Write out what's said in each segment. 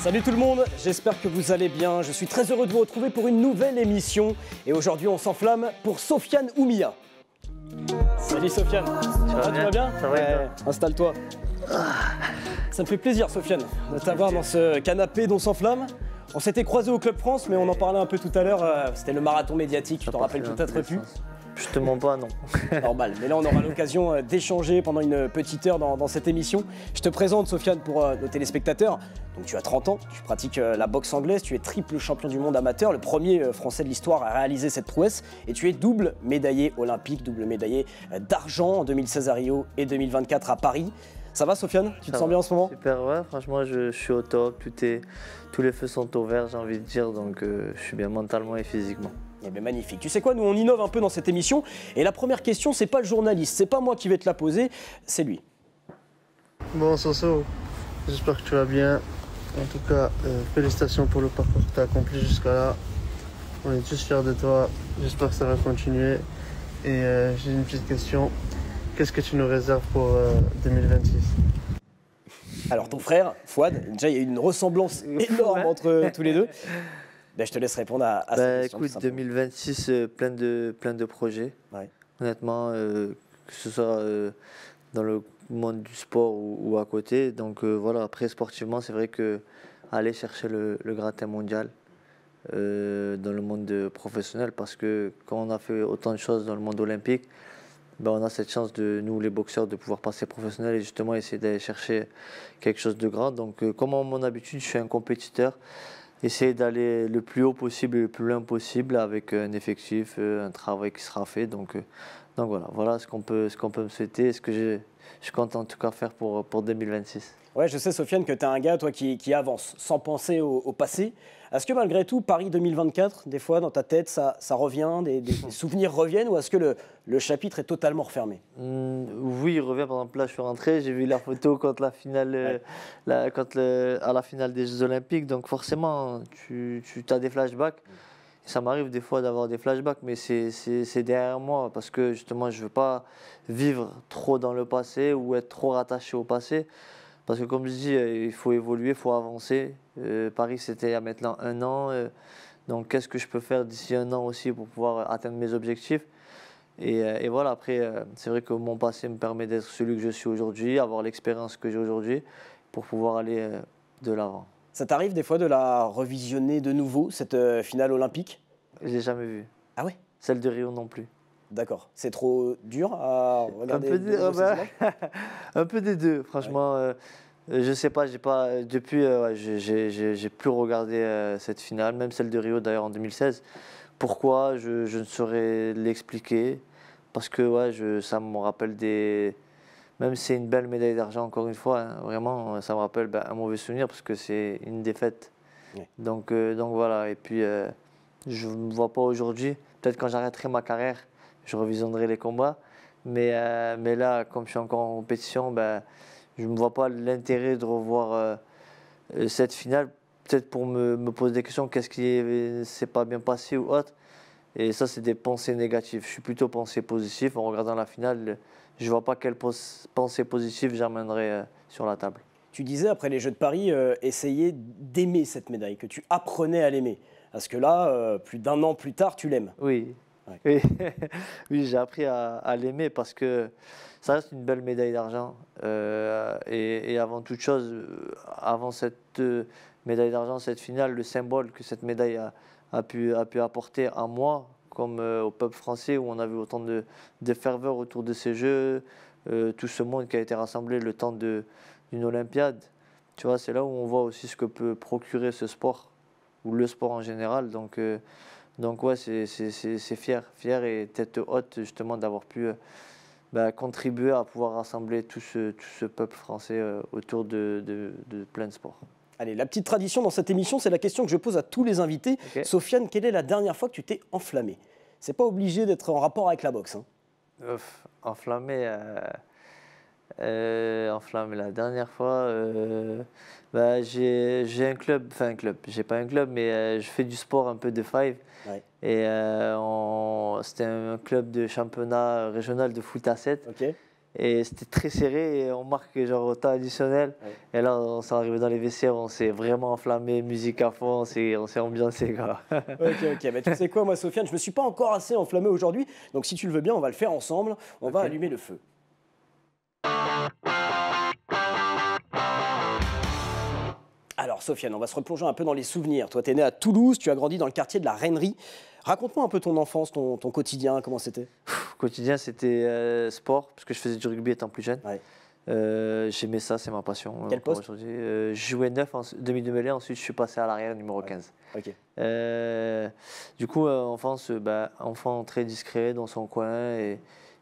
Salut tout le monde, j'espère que vous allez bien. Je suis très heureux de vous retrouver pour une nouvelle émission. Et aujourd'hui, on s'enflamme pour Sofiane Oumia. Salut Sofiane, tu vas bien? Ça va bien. Installe-toi. Ça me fait plaisir Sofiane de t'avoir dans ce canapé d'On s'enflamme. On s'était croisés au Club France, mais on en parlait un peu tout à l'heure. C'était le marathon médiatique, tu t'en rappelles peut-être plus. Je te mens pas, non. Normal, mais là on aura l'occasion d'échanger pendant une petite heure dans cette émission. Je te présente Sofiane pour nos téléspectateurs. Donc tu as 30 ans, tu pratiques la boxe anglaise, tu es triple champion du monde amateur, le premier français de l'histoire à réaliser cette prouesse. Et tu es double médaillé olympique, double médaillé d'argent en 2016 à Rio et 2024 à Paris. Ça va Sofiane? Tu te sens bien en ce moment? Super, ouais, franchement je suis au top, tous les feux sont au vert, j'ai envie de dire, donc je suis bien mentalement et physiquement. Eh bien magnifique. Tu sais quoi, nous on innove un peu dans cette émission. Et la première question, c'est pas le journaliste, c'est pas moi qui vais te la poser, c'est lui. Bon Soso, j'espère que tu vas bien. En tout cas, félicitations pour le parcours que tu as accompli jusqu'à là. On est tous fiers de toi, j'espère que ça va continuer. Et j'ai une petite question, qu'est-ce que tu nous réserves pour 2026? Alors ton frère, Fouad, déjà il y a une ressemblance énorme entre tous les deux. Ben, je te laisse répondre à cette question. Écoute, 2026, plein de projets. Ouais. Honnêtement, que ce soit dans le monde du sport ou à côté. Donc voilà, après sportivement, c'est vrai que aller chercher le gratin mondial dans le monde professionnel, parce que quand on a fait autant de choses dans le monde olympique, ben on a cette chance de nous les boxeurs de pouvoir passer professionnel et justement essayer d'aller chercher quelque chose de grand. Donc comme à mon habitude, je suis un compétiteur. Essayer d'aller le plus haut possible et le plus loin possible avec un effectif, un travail qui sera fait. Donc voilà ce qu'on peut me souhaiter et ce que je compte en tout cas faire pour 2026. Ouais, je sais Sofiane que tu es un gars toi qui avance sans penser au passé. Est-ce que malgré tout, Paris 2024, des fois dans ta tête, ça revient, des souvenirs reviennent, ou est-ce que le chapitre est totalement refermé? Oui, il revient. Par exemple, là, je suis rentré, j'ai vu la photo contre la finale, à la finale des Jeux Olympiques. Donc forcément, tu as des flashbacks. Ça m'arrive des fois d'avoir des flashbacks, mais c'est derrière moi parce que justement, je ne veux pas vivre trop dans le passé ou être trop rattaché au passé. Parce que comme je dis, il faut évoluer, il faut avancer. Paris, c'était il y a maintenant 1 an. Donc qu'est-ce que je peux faire d'ici 1 an aussi pour pouvoir atteindre mes objectifs? Et voilà, après, c'est vrai que mon passé me permet d'être celui que je suis aujourd'hui, avoir l'expérience que j'ai aujourd'hui pour pouvoir aller de l'avant. Ça t'arrive des fois de la revisionner de nouveau, cette finale olympique? Je l'ai jamais vue. Ah ouais? Celle de Rio non plus. D'accord. C'est trop dur à regarder? Un peu des deux, franchement. Ouais. Je sais pas, depuis, j'ai plus regardé cette finale, même celle de Rio d'ailleurs en 2016. Pourquoi? Je ne saurais l'expliquer. Parce que ouais, ça me rappelle même si c'est une belle médaille d'argent, encore une fois, hein, vraiment, ça me rappelle un mauvais souvenir parce que c'est une défaite. Ouais. Donc voilà, et puis je ne me vois pas aujourd'hui. Peut-être quand j'arrêterai ma carrière, je revisionnerai les combats. Mais là, comme je suis encore en compétition, je ne me vois pas l'intérêt de revoir cette finale. Peut-être pour me poser des questions, qu'est-ce qui ne s'est pas bien passé ou autre. Et ça, c'est des pensées négatives. Je suis plutôt pensée positive. En regardant la finale, je ne vois pas quelle pensée positive j'amènerai sur la table. Tu disais, après les Jeux de Paris, essayer d'aimer cette médaille, que tu apprenais à l'aimer. Parce que là, plus d'1 an plus tard, tu l'aimes. Oui. Ouais. Oui, j'ai appris à l'aimer parce que ça reste une belle médaille d'argent. Et avant toute chose, avant cette médaille d'argent, cette finale, le symbole que cette médaille a pu apporter à moi, comme au peuple français, où on a vu autant de ferveur autour de ces Jeux, tout ce monde qui a été rassemblé le temps d'une Olympiade. Tu vois, c'est là où on voit aussi ce que peut procurer ce sport, ou le sport en général. Donc ouais, c'est fier et tête haute justement d'avoir pu contribuer à pouvoir rassembler tout ce peuple français autour de plein de sports. Allez, la petite tradition dans cette émission, c'est la question que je pose à tous les invités. Okay. Sofiane, quelle est la dernière fois que tu t'es enflammé? C'est pas obligé d'être en rapport avec la boxe. Hein. Enflammé la dernière fois, j'ai un club, j'ai pas un club, mais je fais du sport un peu de five. Ouais. Et c'était un club de championnat régional de foot à 7. Okay. Et c'était très serré et on marque genre au temps additionnel. Ouais. Et là, on s'est arrivé dans les vestiaires, on s'est vraiment enflammé, musique à fond, on s'est ambiancé, quoi. Ok, bah, tu sais quoi, moi, Sofiane, je me suis pas encore assez enflammé aujourd'hui. Donc, si tu le veux bien, on va le faire ensemble. On va allumer le feu. Alors, Sofiane, on va se replonger un peu dans les souvenirs. Toi, tu es né à Toulouse, tu as grandi dans le quartier de la Reinerie. Raconte-moi un peu ton enfance, ton quotidien, comment c'était? Au quotidien, c'était sport, parce que je faisais du rugby étant plus jeune. Ouais. J'aimais ça, c'est ma passion. Quel encore poste? aujourd'hui. Je jouais 9 en demi de mêlée, ensuite je suis passé à l'arrière, numéro 15. Ok. Du coup, enfance, enfant très discret dans son coin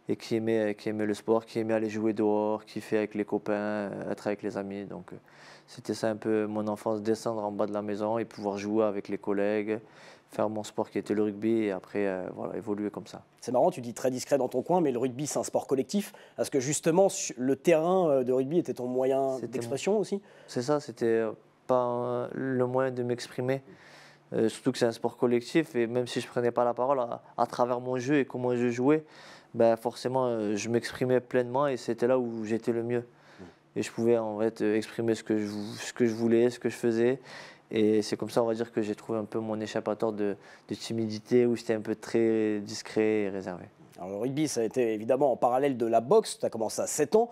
et qui aimait le sport, qui aimait aller jouer dehors, qui fait avec les copains, être avec les amis. Donc, c'était ça un peu mon enfance, descendre en bas de la maison et pouvoir jouer avec les collègues, faire mon sport qui était le rugby et après, voilà, évoluer comme ça. C'est marrant, tu dis très discret dans ton coin, mais le rugby, c'est un sport collectif. Est-ce que justement, le terrain de rugby était ton moyen C'était d'expression aussi? C'est ça, c'était pas le moyen de m'exprimer. Surtout que c'est un sport collectif et même si je prenais pas la parole à travers mon jeu et comment je jouais, forcément je m'exprimais pleinement et c'était là où j'étais le mieux. Et je pouvais en fait exprimer ce que je voulais, ce que je faisais. Et c'est comme ça, on va dire, que j'ai trouvé un peu mon échappatoire de timidité où j'étais un peu très discret et réservé. Alors, le rugby, ça a été évidemment en parallèle de la boxe. Tu as commencé à 7 ans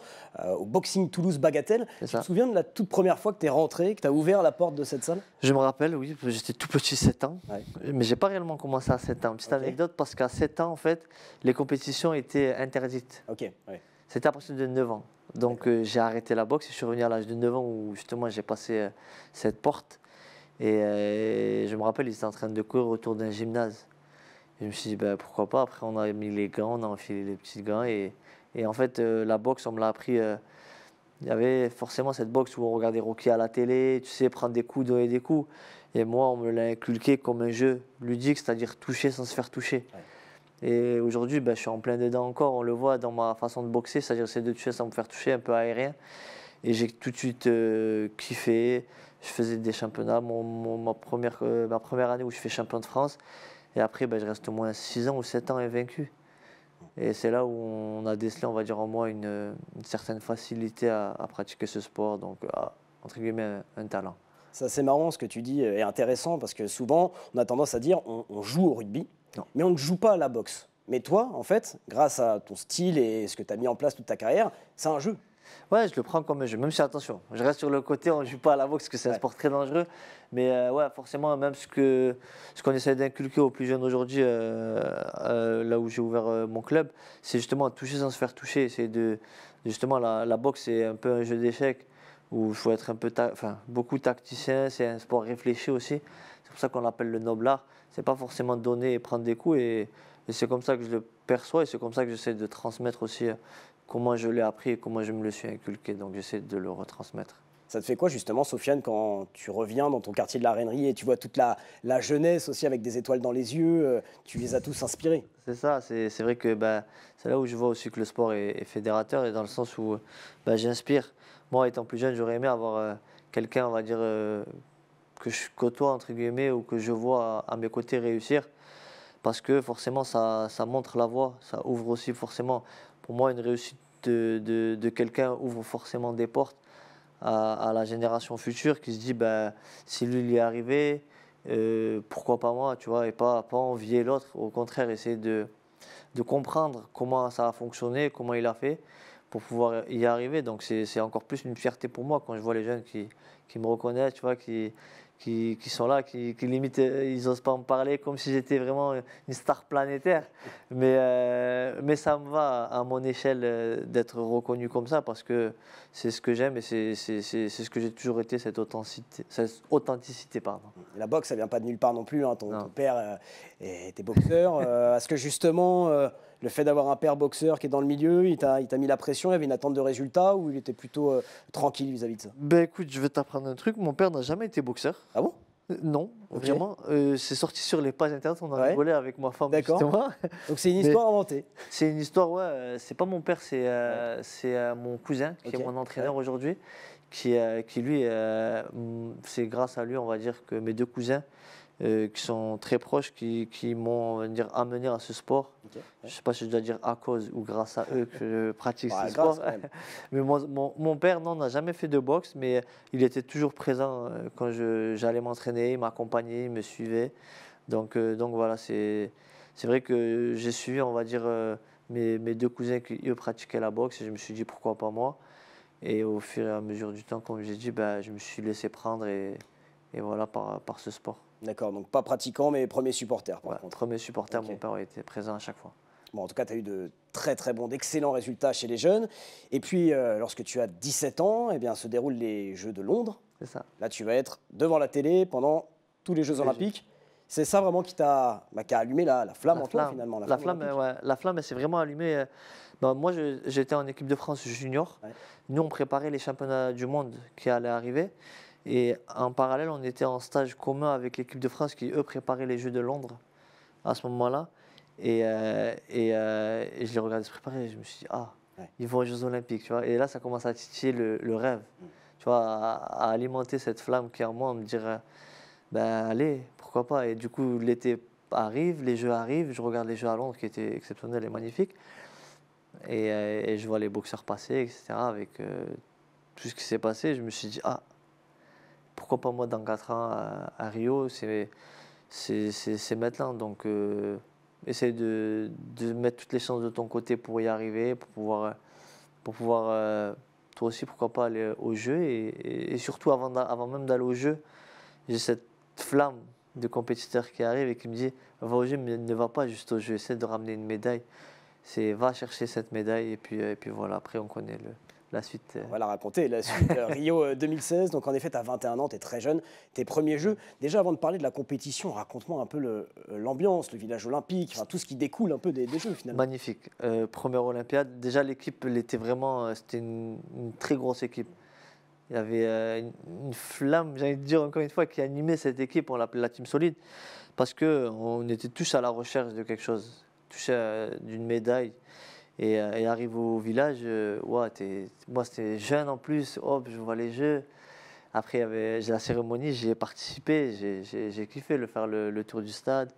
au Boxing Toulouse Bagatelle. C'est Tu ça. te souviens de la toute première fois que tu es rentré, que tu as ouvert la porte de cette salle? Je me rappelle, oui, j'étais tout petit, 7 ans. Ouais. Mais j'ai pas réellement commencé à 7 ans. Petite Ok. anecdote, parce qu'à 7 ans, en fait, les compétitions étaient interdites. Ok, ouais. C'était à partir de 9 ans. Donc j'ai arrêté la boxe et je suis revenu à l'âge de 9 ans où justement j'ai passé cette porte. Et je me rappelle, ils étaient en train de courir autour d'un gymnase. Et je me suis dit, pourquoi pas. Après, on a mis les gants, on a enfilé les petits gants. Et en fait, la boxe, on me l'a appris. Il y avait forcément cette boxe où on regardait Rocky à la télé, tu sais, prendre des coups, donner des coups. Et moi, on me l'a inculqué comme un jeu ludique, c'est-à-dire toucher sans se faire toucher. Ouais. Et aujourd'hui, je suis en plein dedans encore. On le voit dans ma façon de boxer, c'est-à-dire c'est de toucher sans me faire toucher, un peu aérien. Et j'ai tout de suite kiffé. Je faisais des championnats. Ma première année où je fais champion de France. Et après, je reste au moins 6 ans ou 7 ans invaincu. Et c'est là où on a décelé, on va dire en moi, une certaine facilité à pratiquer ce sport. Donc, entre guillemets, un talent. Ça, c'est marrant, ce que tu dis est intéressant parce que souvent, on a tendance à dire on joue au rugby, Non. mais on ne joue pas à la boxe. Mais toi, en fait, grâce à ton style et ce que tu as mis en place toute ta carrière, c'est un jeu. Ouais, je le prends comme un jeu, même si attention, je reste sur le côté, on ne joue pas à la boxe parce que c'est un sport très dangereux. Mais ouais, forcément, même ce qu'on essaie d'inculquer aux plus jeunes aujourd'hui, là où j'ai ouvert mon club, c'est justement toucher sans se faire toucher. Justement, la boxe, c'est un peu un jeu d'échecs où il faut être un peu beaucoup tacticien, c'est un sport réfléchi aussi. C'est pour ça qu'on l'appelle le noble art. C'est pas forcément donner et prendre des coups et c'est comme ça que je le perçois et c'est comme ça que j'essaie de transmettre aussi comment je l'ai appris et comment je me le suis inculqué. Donc j'essaie de le retransmettre. Ça te fait quoi justement, Sofiane, quand tu reviens dans ton quartier de la Reinerie et tu vois toute la jeunesse aussi avec des étoiles dans les yeux, tu les as tous inspirés? C'est ça, c'est vrai que c'est là où je vois aussi que le sport est fédérateur et dans le sens où j'inspire. Moi, étant plus jeune, j'aurais aimé avoir quelqu'un, on va dire, que je côtoie, entre guillemets, ou que je vois à mes côtés réussir. Parce que forcément, ça montre la voie, ça ouvre aussi forcément. Pour moi, une réussite de quelqu'un ouvre forcément des portes à la génération future qui se dit, si lui il y est arrivé, pourquoi pas moi, tu vois, et pas envier l'autre. Au contraire, essayer de comprendre comment ça a fonctionné, comment il a fait pour pouvoir y arriver. Donc c'est encore plus une fierté pour moi quand je vois les jeunes qui me reconnaissent, tu vois, qui sont là, qui limite, ils n'osent pas me parler comme si j'étais vraiment une star planétaire. Mais ça me va à mon échelle d'être reconnu comme ça parce que c'est ce que j'aime et c'est ce que j'ai toujours été, cette authenticité. Pardon. La boxe, ça vient pas de nulle part non plus. Hein. Ton père était boxeur. Est-ce que justement, le fait d'avoir un père boxeur qui est dans le milieu, il t'a mis la pression, il y avait une attente de résultat ou il était plutôt tranquille vis-à-vis de ça? Écoute, je vais t'apprendre un truc. Mon père n'a jamais été boxeur. Ah bon? Non, Okay. Vraiment. C'est sorti sur les pages internet, on en a rigolé avec ma femme. D'accord. Justement. Donc c'est une histoire inventée. C'est une histoire, ouais. C'est pas mon père, c'est mon cousin qui est mon entraîneur aujourd'hui. Qui lui, c'est grâce à lui, on va dire, que mes deux cousins qui sont très proches, qui m'ont amené à ce sport. Okay, ouais. Je ne sais pas si je dois dire à cause ou grâce à eux que je pratique Ouais, ce sport. Mais mon père, non, n'a jamais fait de boxe, mais il était toujours présent quand j'allais m'entraîner, il m'accompagnait, il me suivait. Donc voilà, c'est vrai que j'ai suivi, on va dire, mes deux cousins qui, eux, pratiquaient la boxe et je me suis dit pourquoi pas moi. Et au fur et à mesure du temps, comme j'ai dit, je me suis laissé prendre et voilà par ce sport. D'accord, donc pas pratiquant, mais premier supporter par Ouais, contre. premier supporter, Ok. mon père était présent à chaque fois. Bon, en tout cas, tu as eu de très très bons, d'excellents résultats chez les jeunes. Et puis, lorsque tu as 17 ans, eh bien, se déroulent les Jeux de Londres. C'est ça. Là, tu vas être devant la télé pendant tous les Jeux Olympiques. C'est ça vraiment qui t'a allumé la flamme en toi, finalement. La flamme, elle s'est vraiment allumée. Moi, j'étais en équipe de France junior. Ouais. Nous, on préparait les championnats du monde qui allaient arriver. Et en parallèle, on était en stage commun avec l'équipe de France qui, eux, préparaient les Jeux de Londres à ce moment-là. Et je les regardais se préparer et je me suis dit, ils vont aux Jeux Olympiques. Tu vois. Et là, ça commence à titiller le rêve, tu vois, à alimenter cette flamme qui est en moi, à me dire, allez, pourquoi pas. Et du coup, l'été arrive, les Jeux arrivent, je regarde les Jeux à Londres qui étaient exceptionnels et magnifiques. Et je vois les boxeurs passer, etc. Avec tout ce qui s'est passé, je me suis dit, pourquoi pas moi dans 4 ans à Rio, c'est maintenant. Donc, essaye de mettre toutes les chances de ton côté pour y arriver, pour pouvoir toi aussi, pourquoi pas aller au jeu. Et surtout, avant même d'aller au jeu, j'ai cette flamme de compétiteur qui arrive et qui me dit, va au jeu, mais ne va pas juste au jeu, essaie de ramener une médaille. Va chercher cette médaille et puis voilà, après on connaît la suite. On va la raconter, la suite. Rio 2016, donc en effet, tu as 21 ans, tu es très jeune, tes premiers jeux. Déjà, avant de parler de la compétition, raconte-moi un peu l'ambiance, le village olympique, enfin, tout ce qui découle un peu des jeux finalement. Magnifique. Première Olympiade, déjà l'équipe, c'était une très grosse équipe. Il y avait une flamme, j'ai envie de dire encore une fois, qui animait cette équipe, on l'appelait la Team Solide, parce qu'on était tous à la recherche de quelque chose, tous d'une médaille. Et arrive au village, moi c'était jeune en plus, je vois les jeux. Après, j'ai la cérémonie, j'y ai participé, j'ai kiffé faire le tour du stade.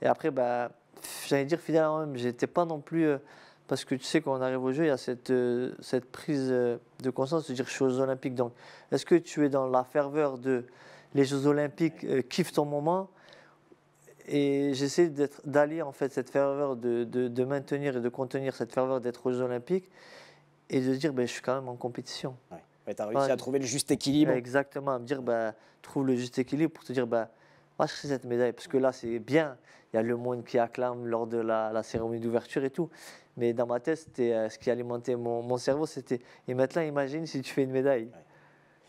Et après, j'allais dire fidèle à moi-même, j'étais pas non plus. Parce que tu sais, quand on arrive au jeu, il y a cette prise de conscience de dire je suis aux Olympiques. Donc, est-ce que tu es dans la ferveur de les Jeux Olympiques, kiffe ton moment? Et j'essaie d'allier en fait cette ferveur, de maintenir et de contenir cette ferveur d'être aux Jeux Olympiques et de dire je suis quand même en compétition. Ouais, tu as réussi à trouver le juste équilibre. Exactement, à me dire trouve le juste équilibre pour te dire va chercher cette médaille. Parce que là c'est bien, il y a le monde qui acclame lors de la cérémonie d'ouverture et tout. Mais dans ma tête, c'était ce qui alimentait mon cerveau, c'était et maintenant imagine si tu fais une médaille. Ouais.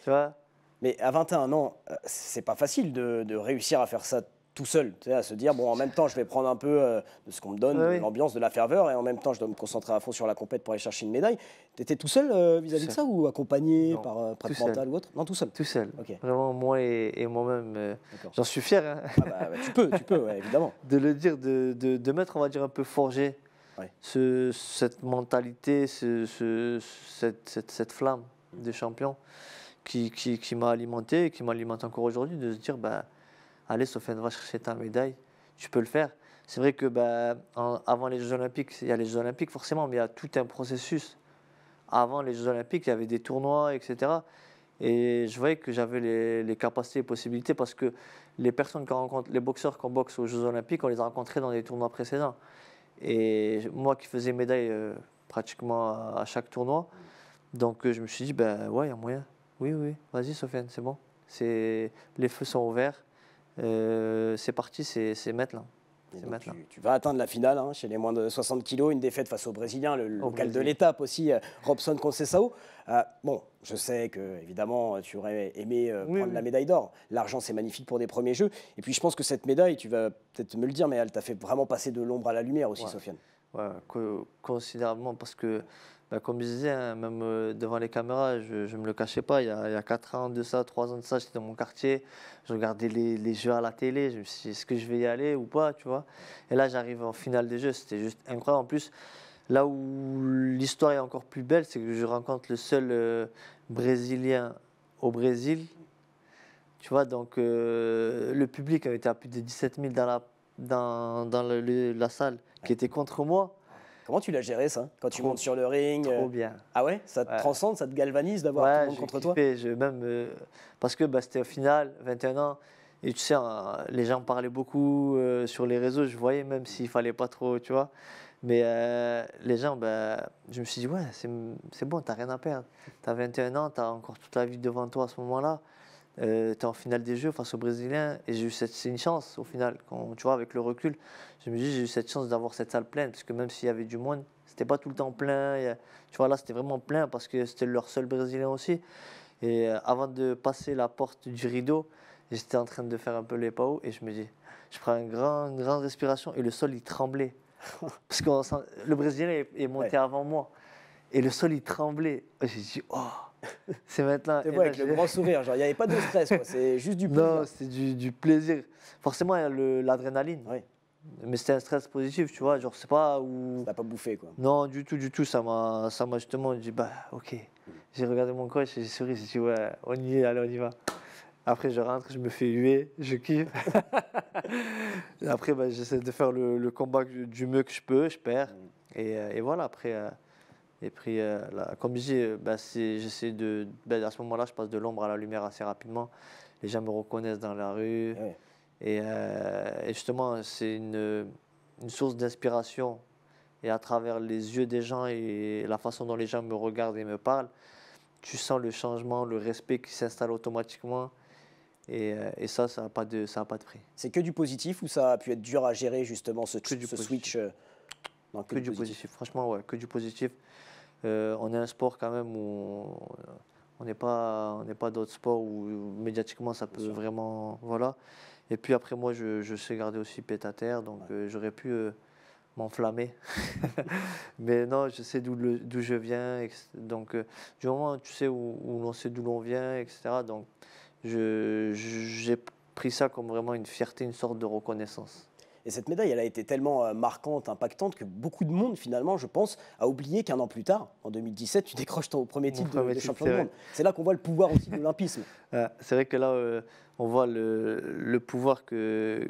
Tu vois? Mais à 21 ans, c'est pas facile de réussir à faire ça tout seul, tu sais, à se dire, bon, en même temps, je vais prendre un peu de ce qu'on me donne, de l'ambiance, de la ferveur, et en même temps, je dois me concentrer à fond sur la compète pour aller chercher une médaille. Tu étais tout seul vis-à-vis de ça ou accompagné par prêtre mental ou autre? Non, tout seul. Tout seul. Okay. Vraiment, moi et moi-même, j'en suis fier. Hein. Tu peux, ouais, évidemment. De le dire, de mettre, on va dire, un peu forgé cette mentalité, cette flamme de champion qui m'a alimenté et qui m'alimente encore aujourd'hui, de se dire, allez Sofiane, va chercher ta médaille, tu peux le faire. C'est vrai que avant les Jeux Olympiques, il y a les Jeux Olympiques forcément, mais il y a tout un processus. Avant les Jeux Olympiques, il y avait des tournois, etc. Et je voyais que j'avais les capacités et possibilités parce que les personnes qu'on rencontre, les boxeurs qu'on boxe aux Jeux Olympiques, on les a rencontrés dans des tournois précédents. Et moi qui faisais médaille pratiquement à chaque tournoi, donc je me suis dit, ouais, il y a moyen. Oui, vas-y Sofiane, c'est bon. Les feux sont ouverts. C'est parti, c'est maintenant. Tu vas atteindre la finale chez les moins de 60 kilos, une défaite face aux Brésiliens, le local de l'étape aussi, Robson Conceição. Bon, je sais que évidemment tu aurais aimé prendre la médaille d'or. L'argent c'est magnifique pour des premiers jeux. Et puis je pense que cette médaille, tu vas peut-être me le dire, mais elle t'a fait vraiment passer de l'ombre à la lumière aussi, Sofiane. Ouais, considérablement parce que comme je disais, hein, même devant les caméras, je ne me le cachais pas. Il y a 4 ans de ça, 3 ans de ça, j'étais dans mon quartier. Je regardais les jeux à la télé. Je me suis dit, est-ce que je vais y aller ou pas, tu vois? Et là, j'arrive en finale des jeux. C'était juste incroyable. En plus, là où l'histoire est encore plus belle, c'est que je rencontre le seul Brésilien au Brésil. Tu vois, donc le public avait été à plus de 17 000 dans la salle qui était contre moi. Comment tu l'as géré ça quand tu montes sur le ring Trop bien. Ah ouais, ça te Ouais. transcende, ça te galvanise d'avoir tout le monde j'ai contre toi? kiffé, parce que c'était au final, 21 ans, et tu sais, les gens parlaient beaucoup sur les réseaux, je voyais même s'il fallait pas trop, tu vois. Mais les gens, je me suis dit, ouais, c'est bon, t'as rien à perdre. T'as 21 ans, t'as encore toute la vie devant toi à ce moment-là. T'es en finale des Jeux face aux Brésiliens, et c'est une chance au final. Quand, tu vois, avec le recul, je me dis, j'ai eu cette chance d'avoir cette salle pleine, parce que même s'il y avait du monde, c'était pas tout le temps plein. Tu vois, là, c'était vraiment plein parce que c'était leur seul Brésilien aussi. Et avant de passer la porte du rideau, j'étais en train de faire un peu les pas hauts et je me dis, je prends une grande respiration et le sol, il tremblait. Parce que le Brésilien est monté avant moi. Et le sol, il tremblait. J'ai dit, oh, c'est maintenant. C'est vrai, avec le grand sourire, genre il n'y avait pas de stress, quoi. C'est juste du plaisir. Non, c'est du plaisir. Forcément, il y a l'adrénaline. Oui. Mais c'était un stress positif, tu vois. Genre, c'est pas où. Ça n'a pas bouffé, quoi. Non, du tout. Ça m'a justement dit, ok. J'ai regardé mon coach et j'ai souri. J'ai dit, ouais, on y est, allez, on y va. Après, je rentre, je me fais huer, je kiffe. Et après, j'essaie de faire le combat du mieux que je peux, je perds. Et voilà, après. Et puis, comme je dis, j'essaie à ce moment-là, je passe de l'ombre à la lumière assez rapidement. Les gens me reconnaissent dans la rue. Ouais. Et justement, c'est une source d'inspiration. Et à travers les yeux des gens et la façon dont les gens me regardent et me parlent, tu sens le changement, le respect qui s'installe automatiquement. Et ça n'a pas de prix. C'est que du positif ou ça a pu être dur à gérer, justement, ce positif. switch non, Que du positif. Franchement, ouais, que du positif. On est un sport quand même où on n'est pas d'autres sports où médiatiquement ça peut vraiment. Voilà. Et puis après, moi, je sais garder aussi pied à terre, donc j'aurais pu m'enflammer. Mais non, je sais d'où je viens. Donc, du moment tu sais où l'on sait d'où l'on vient, etc. Donc, j'ai pris ça comme vraiment une fierté, une sorte de reconnaissance. Et cette médaille, elle a été tellement marquante, impactante, que beaucoup de monde, finalement, je pense, a oublié qu'un an plus tard, en 2017, tu décroches ton premier titre de champion du monde. C'est là qu'on voit le pouvoir aussi de l'olympisme. C'est vrai que là, on voit le pouvoir que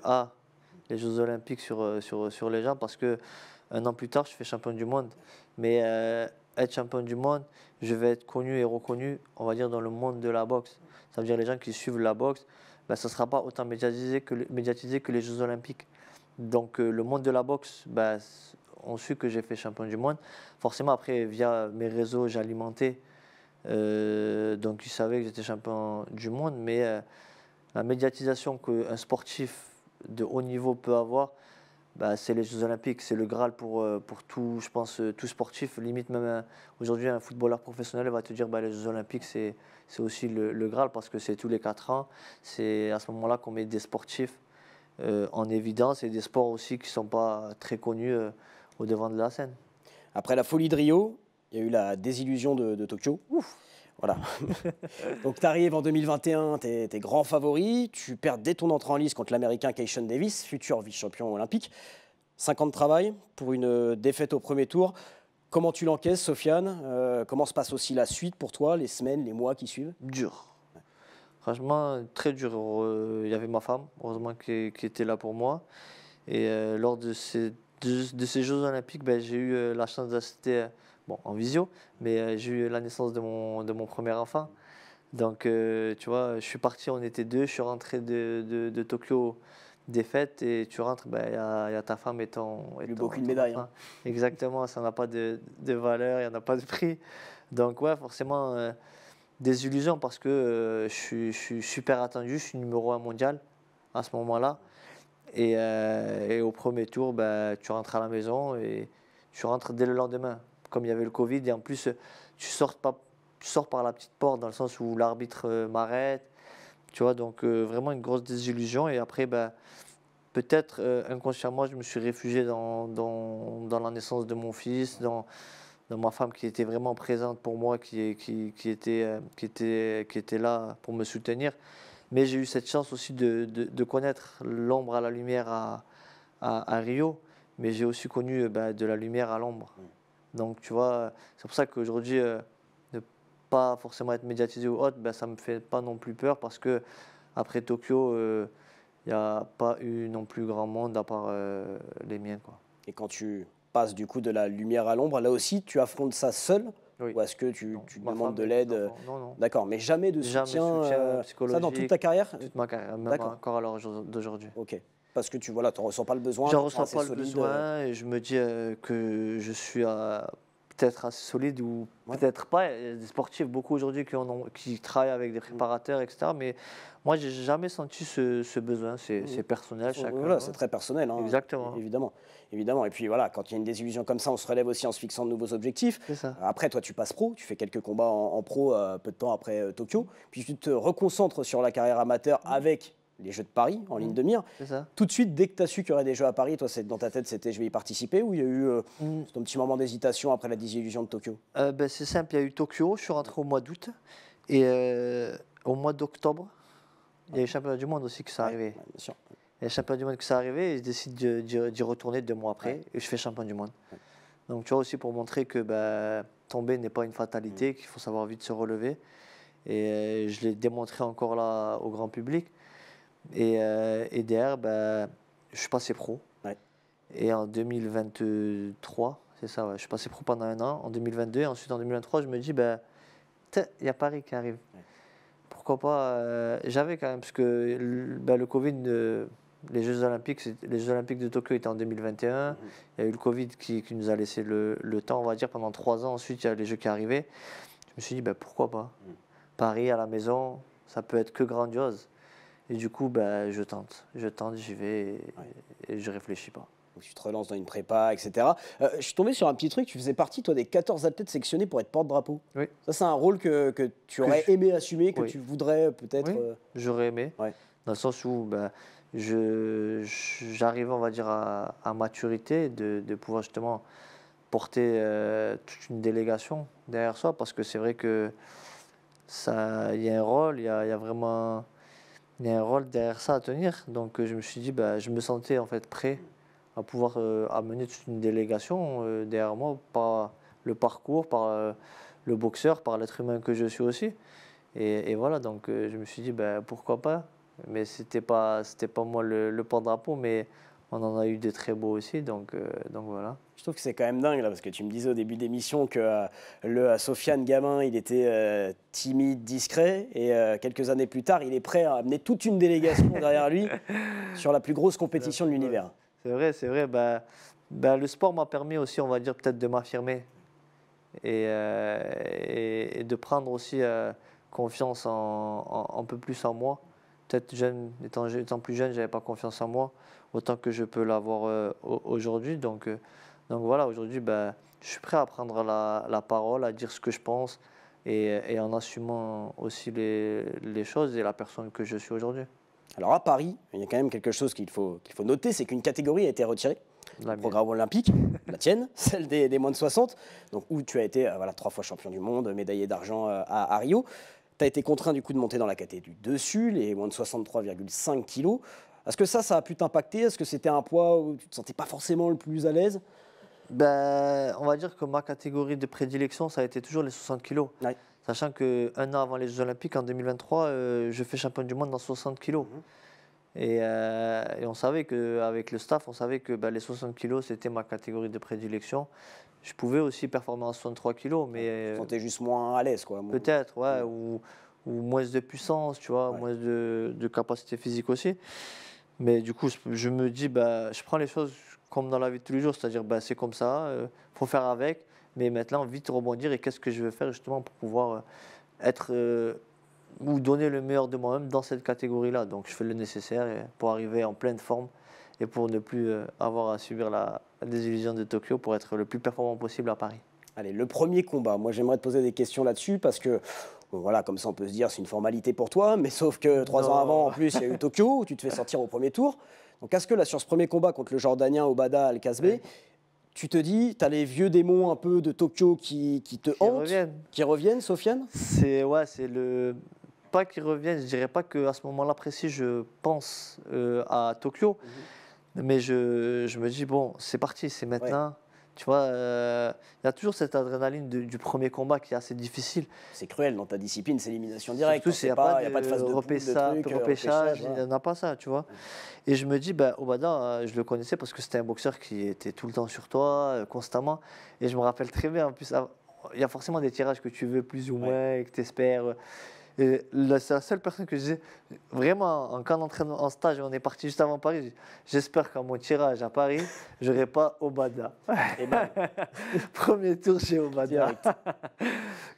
a les Jeux Olympiques sur les gens, parce que un an plus tard, je fais champion du monde. Mais être champion du monde, je vais être connu et reconnu, on va dire, dans le monde de la boxe. Ça veut dire les gens qui suivent la boxe, ça ne sera pas autant médiatisé que les Jeux Olympiques. Donc le monde de la boxe, on su que j'ai fait champion du monde. Forcément, après, via mes réseaux, j'ai alimenté. Donc ils savaient que j'étais champion du monde. Mais la médiatisation qu'un sportif de haut niveau peut avoir, c'est les Jeux Olympiques. C'est le Graal pour tout, je pense, tout sportif. Limite même aujourd'hui, un footballeur professionnel va te dire les Jeux Olympiques, c'est aussi le Graal parce que c'est tous les 4 ans. C'est à ce moment-là qu'on met des sportifs en évidence et des sports aussi qui ne sont pas très connus au devant de la scène. Après la folie de Rio, il y a eu la désillusion de Tokyo. Ouf. Voilà. Donc tu arrives en 2021, tu es grand favori, tu perds dès ton entrée en lice contre l'Américain Keishon Davis, futur vice-champion olympique. 5 ans de travail pour une défaite au premier tour. Comment tu l'encaisses, Sofiane? Comment se passe aussi la suite pour toi, les semaines, les mois qui suivent? Dur. Franchement, très dur. Il y avait ma femme, heureusement, qui était là pour moi. Et lors de ces Jeux Olympiques, j'ai eu la chance d'assister, en visio, mais j'ai eu la naissance de mon premier enfant. Donc, tu vois, je suis parti, on était 2, je suis rentré de Tokyo défaite et tu rentres, il y a ta femme et ton. Plus beau qu'une médaille. Hein. Exactement, ça n'a pas de valeur, il n'y en a pas de prix. Donc, ouais, forcément, des illusions parce que je suis super attendu, je suis numéro 1 mondial à ce moment-là. Et au premier tour, tu rentres à la maison et tu rentres dès le lendemain. Comme il y avait le Covid, et en plus, tu sors par la petite porte dans le sens où l'arbitre m'arrête. Tu vois, donc vraiment une grosse désillusion. Et après, peut-être inconsciemment, je me suis réfugié dans la naissance de mon fils, dans ma femme qui était vraiment présente pour moi, qui était là pour me soutenir. Mais j'ai eu cette chance aussi de connaître l'ombre à la lumière à Rio, mais j'ai aussi connu de la lumière à l'ombre. Donc tu vois, c'est pour ça qu'aujourd'hui, pas forcément être médiatisé ou autre, ben, ça ne me fait pas non plus peur parce que après Tokyo, il n'y a pas eu non plus grand monde à part les miens, quoi. Et quand tu passes du coup de la lumière à l'ombre, là aussi, tu affrontes ça seul? Oui. Ou est-ce que tu Non. tu Ma demandes femme de et mes l'aide? enfants. Non, non. D'accord, mais jamais de Jamais soutien, soutien ça dans toute ta psychologique, carrière? toute ma carrière, même D'accord. encore à l'heure d'aujourd'hui. Ok. Parce que tu voilà, t'en ressens pas le besoin, J'en tu te sens ressens assez pas le solide. besoin et je me dis que je suis peut-être assez solide ou Ouais. peut-être pas. Il y a des sportifs, beaucoup aujourd'hui, qui travaillent avec des préparateurs, etc. Mais moi, j'ai jamais senti ce besoin. C'est personnel, chacun. Voilà, Ouais. c'est très personnel, hein, Exactement. évidemment. Évidemment. Et puis voilà, quand il y a une désillusion comme ça, on se relève aussi en se fixant de nouveaux objectifs. C'est ça. Après, toi, tu passes pro, tu fais quelques combats en pro peu de temps après Tokyo, puis tu te reconcentres sur la carrière amateur avec les Jeux de Paris en ligne de mire. C'est ça. Tout de suite, dès que tu as su qu'il y aurait des Jeux à Paris, toi, dans ta tête, c'était je vais y participer, ou il y a eu un petit moment d'hésitation après la désillusion de Tokyo? Ben, c'est simple, il y a eu Tokyo, je suis rentré au mois d'août et au mois d'octobre, il y a eu le championnat du monde aussi qui s'est arrivé. Ouais, bien sûr. Il y a le championnat du monde qui s'est arrivé et je décide d'y retourner 2 mois après et je fais champion du monde. Ouais. Donc tu vois aussi pour montrer que ben, tomber n'est pas une fatalité, qu'il faut savoir vite se relever. Et je l'ai démontré encore là au grand public. Et derrière, ben, je suis passé pro. Ouais. Et en 2023, c'est ça, ouais, je suis passé pro pendant 1 an. En 2022, et ensuite en 2023, je me dis, ben, il y a Paris qui arrive. Ouais. Pourquoi pas j'avais quand même, parce que le Covid, les Jeux Olympiques de Tokyo étaient en 2021. Il y a eu le Covid qui nous a laissé le temps, on va dire, pendant 3 ans. Ensuite, il y a les Jeux qui arrivaient. Je me suis dit, ben, pourquoi pas. Paris à la maison, ça peut être que grandiose. Et du coup, ben, je tente, j'y vais et je réfléchis pas. Donc tu te relances dans une prépa, etc. Je suis tombé sur un petit truc, tu faisais partie, toi, des 14 athlètes sélectionnés pour être porte-drapeau. Oui. Ça, c'est un rôle que tu aurais aimé assumer, que Oui. tu voudrais peut-être... Oui. J'aurais aimé, Ouais. dans le sens où ben, j'arrive, on va dire, à maturité de pouvoir justement porter toute une délégation derrière soi, parce que c'est vrai que il y a un rôle, il y a vraiment un rôle derrière ça à tenir. Donc je me suis dit, ben, je me sentais en fait prêt à pouvoir amener toute une délégation derrière moi par le parcours, par le boxeur, par l'être humain que je suis aussi. Et voilà, donc je me suis dit, ben, pourquoi pas. Mais c'était pas moi le porte-drapeau, mais on en a eu des très beaux aussi, donc voilà. Je trouve que c'est quand même dingue, là, parce que tu me disais au début d'émission que le Sofiane gamin, il était timide, discret, et quelques années plus tard, il est prêt à amener toute une délégation derrière lui sur la plus grosse compétition de l'univers. C'est vrai. Le sport m'a permis aussi, on va dire, peut-être de m'affirmer et de prendre aussi confiance un peu plus en moi. Peut-être jeune, étant plus jeune, j'avais pas confiance en moi, autant que je peux l'avoir aujourd'hui. Donc voilà, aujourd'hui, ben, je suis prêt à prendre la parole, à dire ce que je pense et en assumant aussi les choses et la personne que je suis aujourd'hui. Alors à Paris, il y a quand même quelque chose qu'il faut noter, c'est qu'une catégorie a été retirée du programme olympique, la tienne, celle des moins de 60, donc où tu as été 3 fois champion du monde, médaillé d'argent à Rio. Tu as été contraint du coup de monter dans la catégorie du dessus, les moins de 63,5 kg. Est-ce que ça a pu t'impacter? Est-ce que c'était un poids où tu ne te sentais pas forcément le plus à l'aise? Ben, on va dire que ma catégorie de prédilection, ça a été toujours les 60 kg. Ouais. Sachant qu'un an avant les Jeux Olympiques, en 2023, je fais champion du monde dans 60 kg. Et on savait qu'avec le staff, on savait que ben, les 60 kg, c'était ma catégorie de prédilection. Je pouvais aussi performer en 63 kg, mais... Tu te sentais juste moins à l'aise, quoi. Peut-être, ouais, ou moins de puissance, tu vois, Ouais. moins de capacité physique aussi. Mais du coup, je me dis, bah, je prends les choses comme dans la vie de tous les jours, c'est-à-dire, bah, c'est comme ça, faut faire avec, mais maintenant, vite rebondir et qu'est-ce que je vais faire justement pour pouvoir être ou donner le meilleur de moi-même dans cette catégorie-là. Donc, je fais le nécessaire pour arriver en pleine forme et pour ne plus avoir à subir la désillusion de Tokyo pour être le plus performant possible à Paris. Allez, le premier combat, moi j'aimerais te poser des questions là-dessus parce que, bon, voilà, comme ça on peut se dire c'est une formalité pour toi, mais sauf que 3 ans avant, en plus, il y a eu Tokyo où tu te fais sortir au premier tour. Donc est-ce que là, sur ce premier combat contre le Jordanien Obada Al-Kasbeh, tu te dis, tu as les vieux démons un peu de Tokyo qui te hantent, qui reviennent, Sofiane? C'est le... Pas qu'ils reviennent, je dirais pas qu'à ce moment-là précis, je pense à Tokyo, mais je me dis, bon, c'est parti, c'est maintenant. Tu vois, il y a toujours cette adrénaline du premier combat qui est assez difficile. C'est cruel dans ta discipline, c'est élimination directe. Surtout, il n'y a pas de phase de repêchage, il n'y en a pas ça, tu vois. Et je me dis, ben, Obada, je le connaissais parce que c'était un boxeur qui était tout le temps sur toi, constamment. Et je me rappelle très bien, en plus, il y a forcément des tirages que tu veux plus ou moins, et que tu espères. Et c'est la seule personne que je disais, vraiment, en camp d'entraînement, en stage, on est parti juste avant Paris, j'espère qu'à mon tirage à Paris, je n'aurai pas Obada. Et ben, Premier tour chez Obada.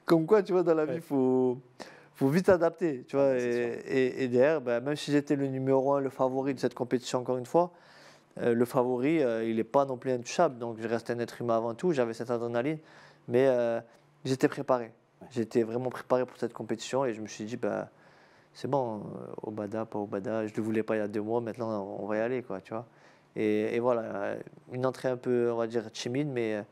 Comme quoi, tu vois, dans la vie, il faut vite adapter. Tu vois, et derrière, ben, même si j'étais le numéro 1, le favori de cette compétition, encore une fois, le favori, il n'est pas non plus intouchable. Donc, je reste un être humain avant tout, j'avais cette adrénaline, mais j'étais préparé. J'étais vraiment préparé pour cette compétition et je me suis dit, bah, c'est bon, Obada, pas Obada, je ne le voulais pas il y a 2 mois, maintenant on va y aller, quoi, tu vois. Et voilà, une entrée un peu, on va dire, timide, mais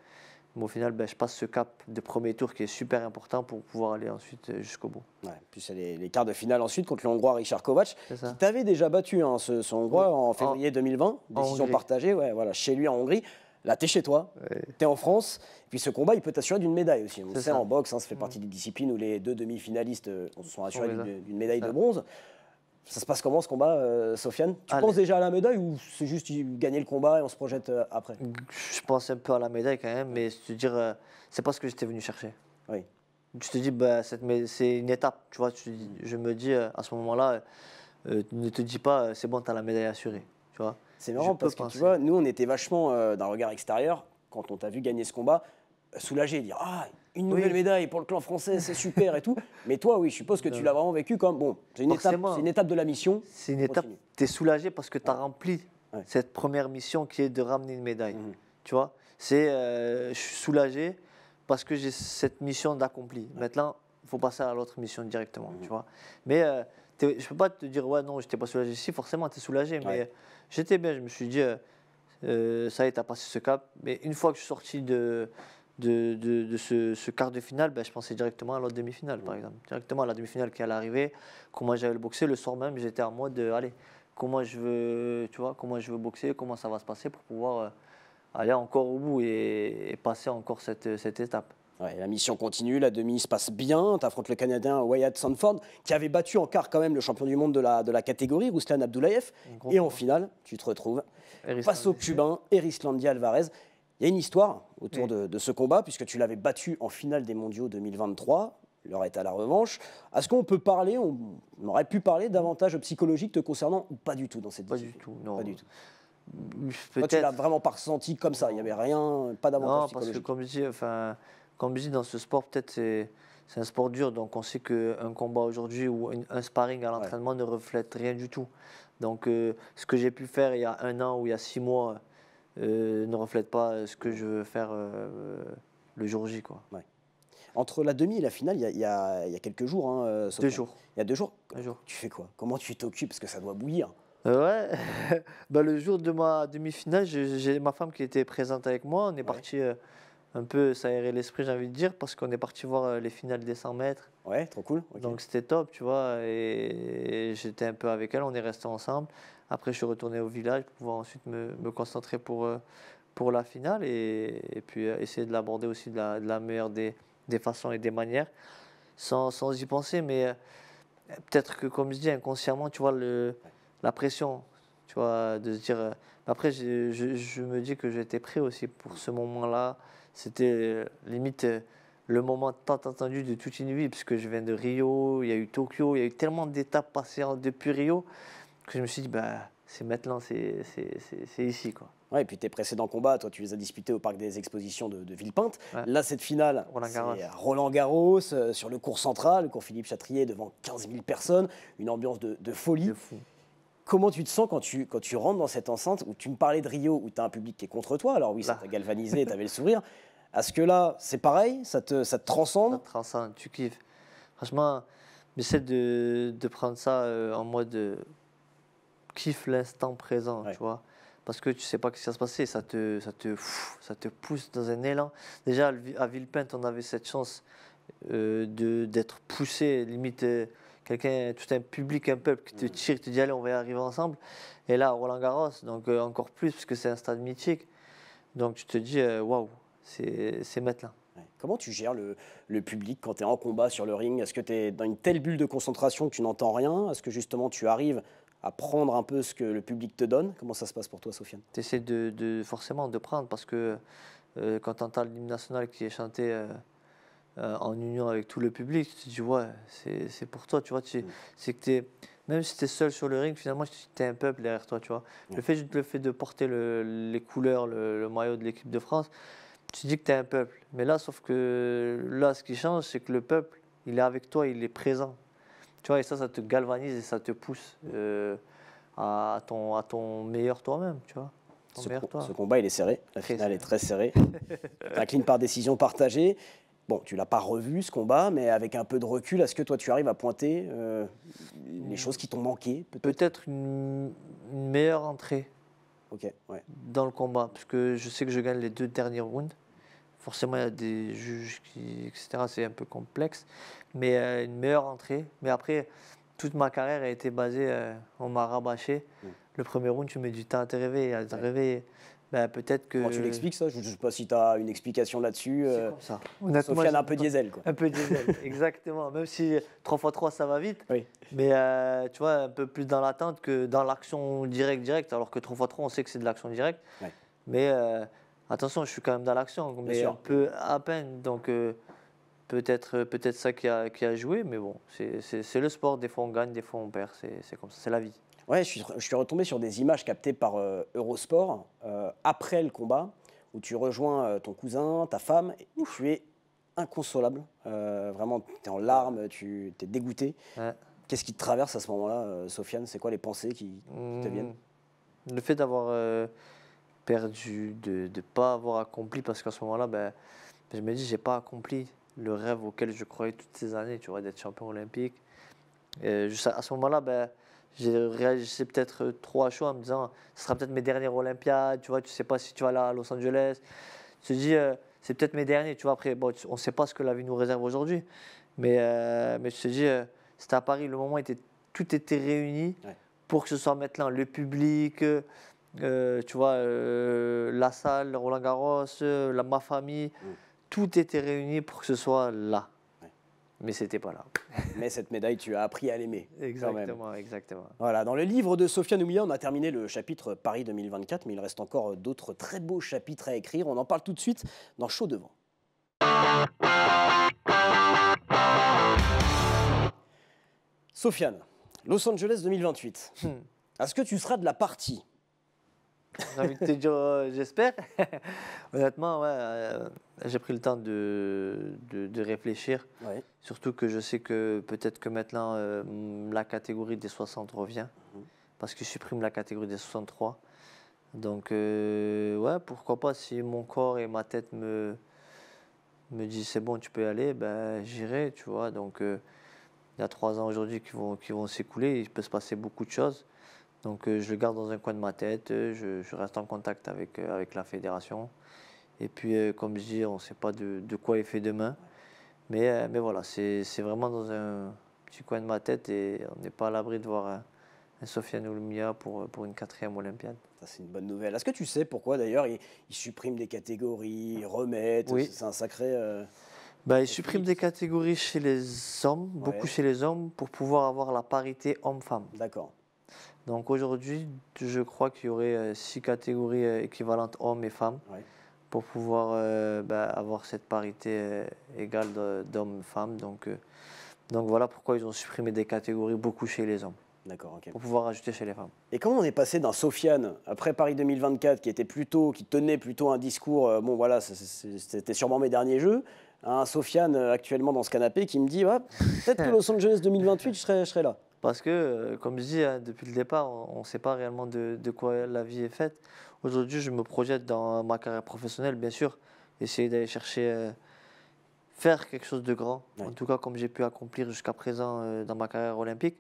au final, ben, je passe ce cap de premier tour qui est super important pour pouvoir aller ensuite jusqu'au bout. Ouais, puis c'est les quarts de finale ensuite contre le Hongrois Richard Kovacs, qui t'avait déjà battu, hein, ce Hongrois, en février 2020, décision partagée, ouais, voilà, chez lui en Hongrie. Là, tu es chez toi, tu es en France, et puis ce combat, il peut t'assurer d'une médaille aussi. On sait, en boxe, hein, ça fait partie des disciplines où les 2 demi-finalistes se sont assurés d'une médaille de bronze. Ça se passe comment ce combat, Sofiane? Tu penses déjà à la médaille ou c'est juste gagner le combat et on se projette après? Je pense un peu à la médaille quand même, mais je te dire, c'est pas ce que j'étais venu chercher. Oui. Je te dis, bah, c'est une étape, tu vois. Je me dis, à ce moment-là, ne te dis pas, c'est bon, tu as la médaille assurée, tu vois. C'est marrant parce que tu vois, nous on était vachement d'un regard extérieur quand on t'a vu gagner ce combat, soulagé, dire ah une nouvelle médaille pour le clan français, c'est super et tout. Mais toi, oui, je suppose que tu l'as vraiment vécu comme bon, c'est une étape de la mission. C'est une étape. Tu es soulagé parce que tu as rempli cette première mission qui est de ramener une médaille. Tu vois, je suis soulagé parce que j'ai cette mission d'accompli. Maintenant, il faut passer à l'autre mission directement, tu vois. Mais je ne peux pas te dire ouais non, j'étais pas soulagé. Si forcément tu es soulagé, mais j'étais bien, je me suis dit, ça y est, tu as passé ce cap. Mais une fois que je suis sorti de ce quart de finale, ben, je pensais directement à l'autre demi-finale, par exemple. Directement à la demi-finale qui allait arriver, comment j'allais le boxer. Le soir même, j'étais en mode, allez, comment je veux boxer, comment ça va se passer pour pouvoir aller encore au bout et passer encore cette étape. Ouais, la mission continue, la demi se passe bien, tu affrontes le Canadien Wyatt Sanford, qui avait battu en quart quand même le champion du monde de la catégorie, Ruslan Abdoulayev, et en finale, tu te retrouves face au Cubain Erislandy Alvarez. Il y a une histoire autour de ce combat, puisque tu l'avais battu en finale des mondiaux 2023, l'heure est à la revanche. Est-ce qu'on peut parler, on aurait pu parler davantage psychologique te concernant, ou pas du tout dans cette discipline? Pas du tout, non. Pas du tout. Toi, tu l'as vraiment pas ressenti comme ça, il n'y avait rien, pas d'avantage psychologique. Non, parce que comme je dis, dans ce sport, peut-être c'est un sport dur, donc on sait qu'un combat aujourd'hui ou un sparring à l'entraînement ne reflète rien du tout. Donc ce que j'ai pu faire il y a 1 an ou il y a 6 mois ne reflète pas ce que je veux faire le jour J, quoi. Ouais. Entre la demi et la finale, il y a quelques jours. Hein, 2 jours. Il y a 2 jours. Tu fais quoi? Comment tu t'occupes? Parce que ça doit bouillir. Ouais, bah, le jour de ma demi-finale, j'ai ma femme qui était présente avec moi. On est parti un peu s'aérer l'esprit, j'ai envie de dire, parce qu'on est parti voir les finales des 100 mètres. Ouais, trop cool. Okay. Donc c'était top, tu vois. Et j'étais un peu avec elle, on est restés ensemble. Après, je suis retourné au village pour pouvoir ensuite me concentrer pour la finale et puis essayer de l'aborder aussi de la meilleure des façons et des manières, sans y penser. Mais peut-être que, comme je dis, inconsciemment, tu vois, la pression, tu vois, de se dire. Après, je me dis que j'étais prêt aussi pour ce moment-là. C'était limite le moment tant attendu de toute une vie, puisque je viens de Rio, il y a eu Tokyo, il y a eu tellement d'étapes passées depuis Rio que je me suis dit, bah, c'est maintenant, c'est ici, quoi. Ouais, et puis tes précédents combats, toi, tu les as disputés au Parc des Expositions de Villepinte. Ouais. Là, cette finale, c'est Roland Garros, sur le cours central, le cours Philippe Chatrier, devant 15 000 personnes, une ambiance de folie. De fou. Comment tu te sens quand tu rentres dans cette enceinte où tu me parlais de Rio, où tu as un public qui est contre toi? Alors oui, ça t'a galvanisé, tu avais le sourire. Est-ce que là, c'est pareil, ça te transcende? Ça te transcende, tu kiffes. Franchement, j'essaie de prendre ça en mode kiffe l'instant présent, tu vois. Parce que tu sais pas ce qui va se passer, ça te pousse dans un élan. Déjà, à Villepinte, on avait cette chance d'être poussé, limite... quelqu'un, tout un public, un peuple qui te tire, qui te dit allez, on va y arriver ensemble. Et là, Roland Garros, donc encore plus, parce que c'est un stade mythique. Donc tu te dis, waouh, c'est maintenant. Ouais. Comment tu gères le public quand tu es en combat sur le ring? Est-ce que tu es dans une telle bulle de concentration que tu n'entends rien? Est-ce que justement tu arrives à prendre un peu ce que le public te donne? Comment ça se passe pour toi, Sofiane? Tu essaies forcément de prendre parce que quand tu entends l'hymne national qui est chanté en union avec tout le public, tu te dis, ouais, c'est pour toi, tu vois. C'est que même si tu es seul sur le ring, finalement, tu es un peuple derrière toi, tu vois. Le fait de porter les couleurs, le maillot de l'équipe de France, tu dis que tu es un peuple. Mais là, sauf que là, ce qui change, c'est que le peuple, il est avec toi, il est présent. Tu vois, et ça te galvanise et ça te pousse à ton meilleur toi-même, tu vois. Ce combat, il est serré. La finale est très serrée. Tu inclines par décision partagée. Bon, tu l'as pas revu ce combat, mais avec un peu de recul, est-ce que toi tu arrives à pointer les choses qui t'ont manqué? Peut-être une meilleure entrée dans le combat, parce que je sais que je gagne les 2 derniers rounds. Forcément, il y a des juges, etc. C'est un peu complexe, mais une meilleure entrée. Mais après, toute ma carrière a été basée, on m'a rabâché. Le premier round, tu mets du temps à te réveiller. Ben, peut-être que... Comment tu l'expliques ça? Je ne sais pas si tu as une explication là-dessus. C'est comme ça. Honnêtement, Sofiane un peu diesel, quoi. Un peu diesel, exactement. Même si 3x3, ça va vite. Oui. Mais tu vois, un peu plus dans l'attente que dans l'action directe. Alors que 3x3, on sait que c'est de l'action directe. Ouais. Mais attention, je suis quand même dans l'action. Mais un peu à peine. Donc peut-être ça qui a joué. Mais bon, c'est le sport. Des fois, on gagne, des fois, on perd. C'est comme ça. C'est la vie. Ouais, je suis retombé sur des images captées par Eurosport après le combat, où tu rejoins ton cousin, ta femme, et tu es inconsolable. Vraiment, tu es en larmes, tu es dégoûté. Ouais. Qu'est-ce qui te traverse à ce moment-là, Sofiane? C'est quoi les pensées qui te viennent? Le fait d'avoir perdu, de ne pas avoir accompli, parce qu'à ce moment-là, ben, je me dis, j'ai pas accompli le rêve auquel je croyais toutes ces années, tu vois, d'être champion olympique. Juste à ce moment-là, ben, j'ai réagi peut-être trop à chaud en me disant, ce sera peut-être mes dernières Olympiades, tu vois, tu sais pas si tu vas là à Los Angeles. Tu te dis, c'est peut-être mes derniers, tu vois, après, bon, on ne sait pas ce que la vie nous réserve aujourd'hui, mais tu te dis, c'était à Paris, le moment était, tout était réuni pour que ce soit maintenant le public, tu vois, la salle, Roland Garros, ma famille, tout était réuni pour que ce soit là. Mais c'était pas là. Mais cette médaille, tu as appris à l'aimer. Exactement, exactement. Voilà, dans le livre de Sofiane Oumiya, on a terminé le chapitre Paris 2024, mais il reste encore d'autres très beaux chapitres à écrire. On en parle tout de suite dans Chaud devant. Sofiane, Los Angeles 2028. Est-ce que tu seras de la partie? J'ai envie de te dire, j'espère. Honnêtement, ouais, j'ai pris le temps de réfléchir. Ouais. Surtout que je sais que peut-être que maintenant, la catégorie des 60 revient. Parce qu'ils suppriment la catégorie des 63. Donc, ouais, pourquoi pas, si mon corps et ma tête me disent c'est bon, tu peux y aller, ben, j'irai, tu vois. Donc, il y a 3 ans aujourd'hui qui vont s'écouler. Il peut se passer beaucoup de choses. Donc je le garde dans un coin de ma tête, je reste en contact avec la fédération. Et puis comme je dis, on ne sait pas de quoi est fait demain. Mais voilà, c'est vraiment dans un petit coin de ma tête et on n'est pas à l'abri de voir un Sofiane Oumiya pour une 4e Olympiade. Ça, c'est une bonne nouvelle. Est-ce que tu sais pourquoi d'ailleurs ils suppriment des catégories, ils remettent? Oui. C'est un sacré... Ils suppriment des catégories chez les hommes, beaucoup chez les hommes, pour pouvoir avoir la parité homme-femme. D'accord. Donc aujourd'hui, je crois qu'il y aurait 6 catégories équivalentes hommes et femmes pour pouvoir avoir cette parité égale d'hommes-femmes. Donc voilà pourquoi ils ont supprimé des catégories beaucoup chez les hommes. D'accord, ok. Pour pouvoir ajouter chez les femmes. Et comment on est passé d'un Sofiane, après Paris 2024, qui tenait plutôt un discours, bon voilà, c'était sûrement mes derniers jeux, à un Sofiane actuellement dans ce canapé qui me dit, peut-être que Los Angeles 2028, je serai là. Parce que, comme je dis, depuis le départ, on ne sait pas réellement de quoi la vie est faite. Aujourd'hui, je me projette dans ma carrière professionnelle, bien sûr, essayer d'aller chercher, faire quelque chose de grand, en tout cas comme j'ai pu accomplir jusqu'à présent dans ma carrière olympique.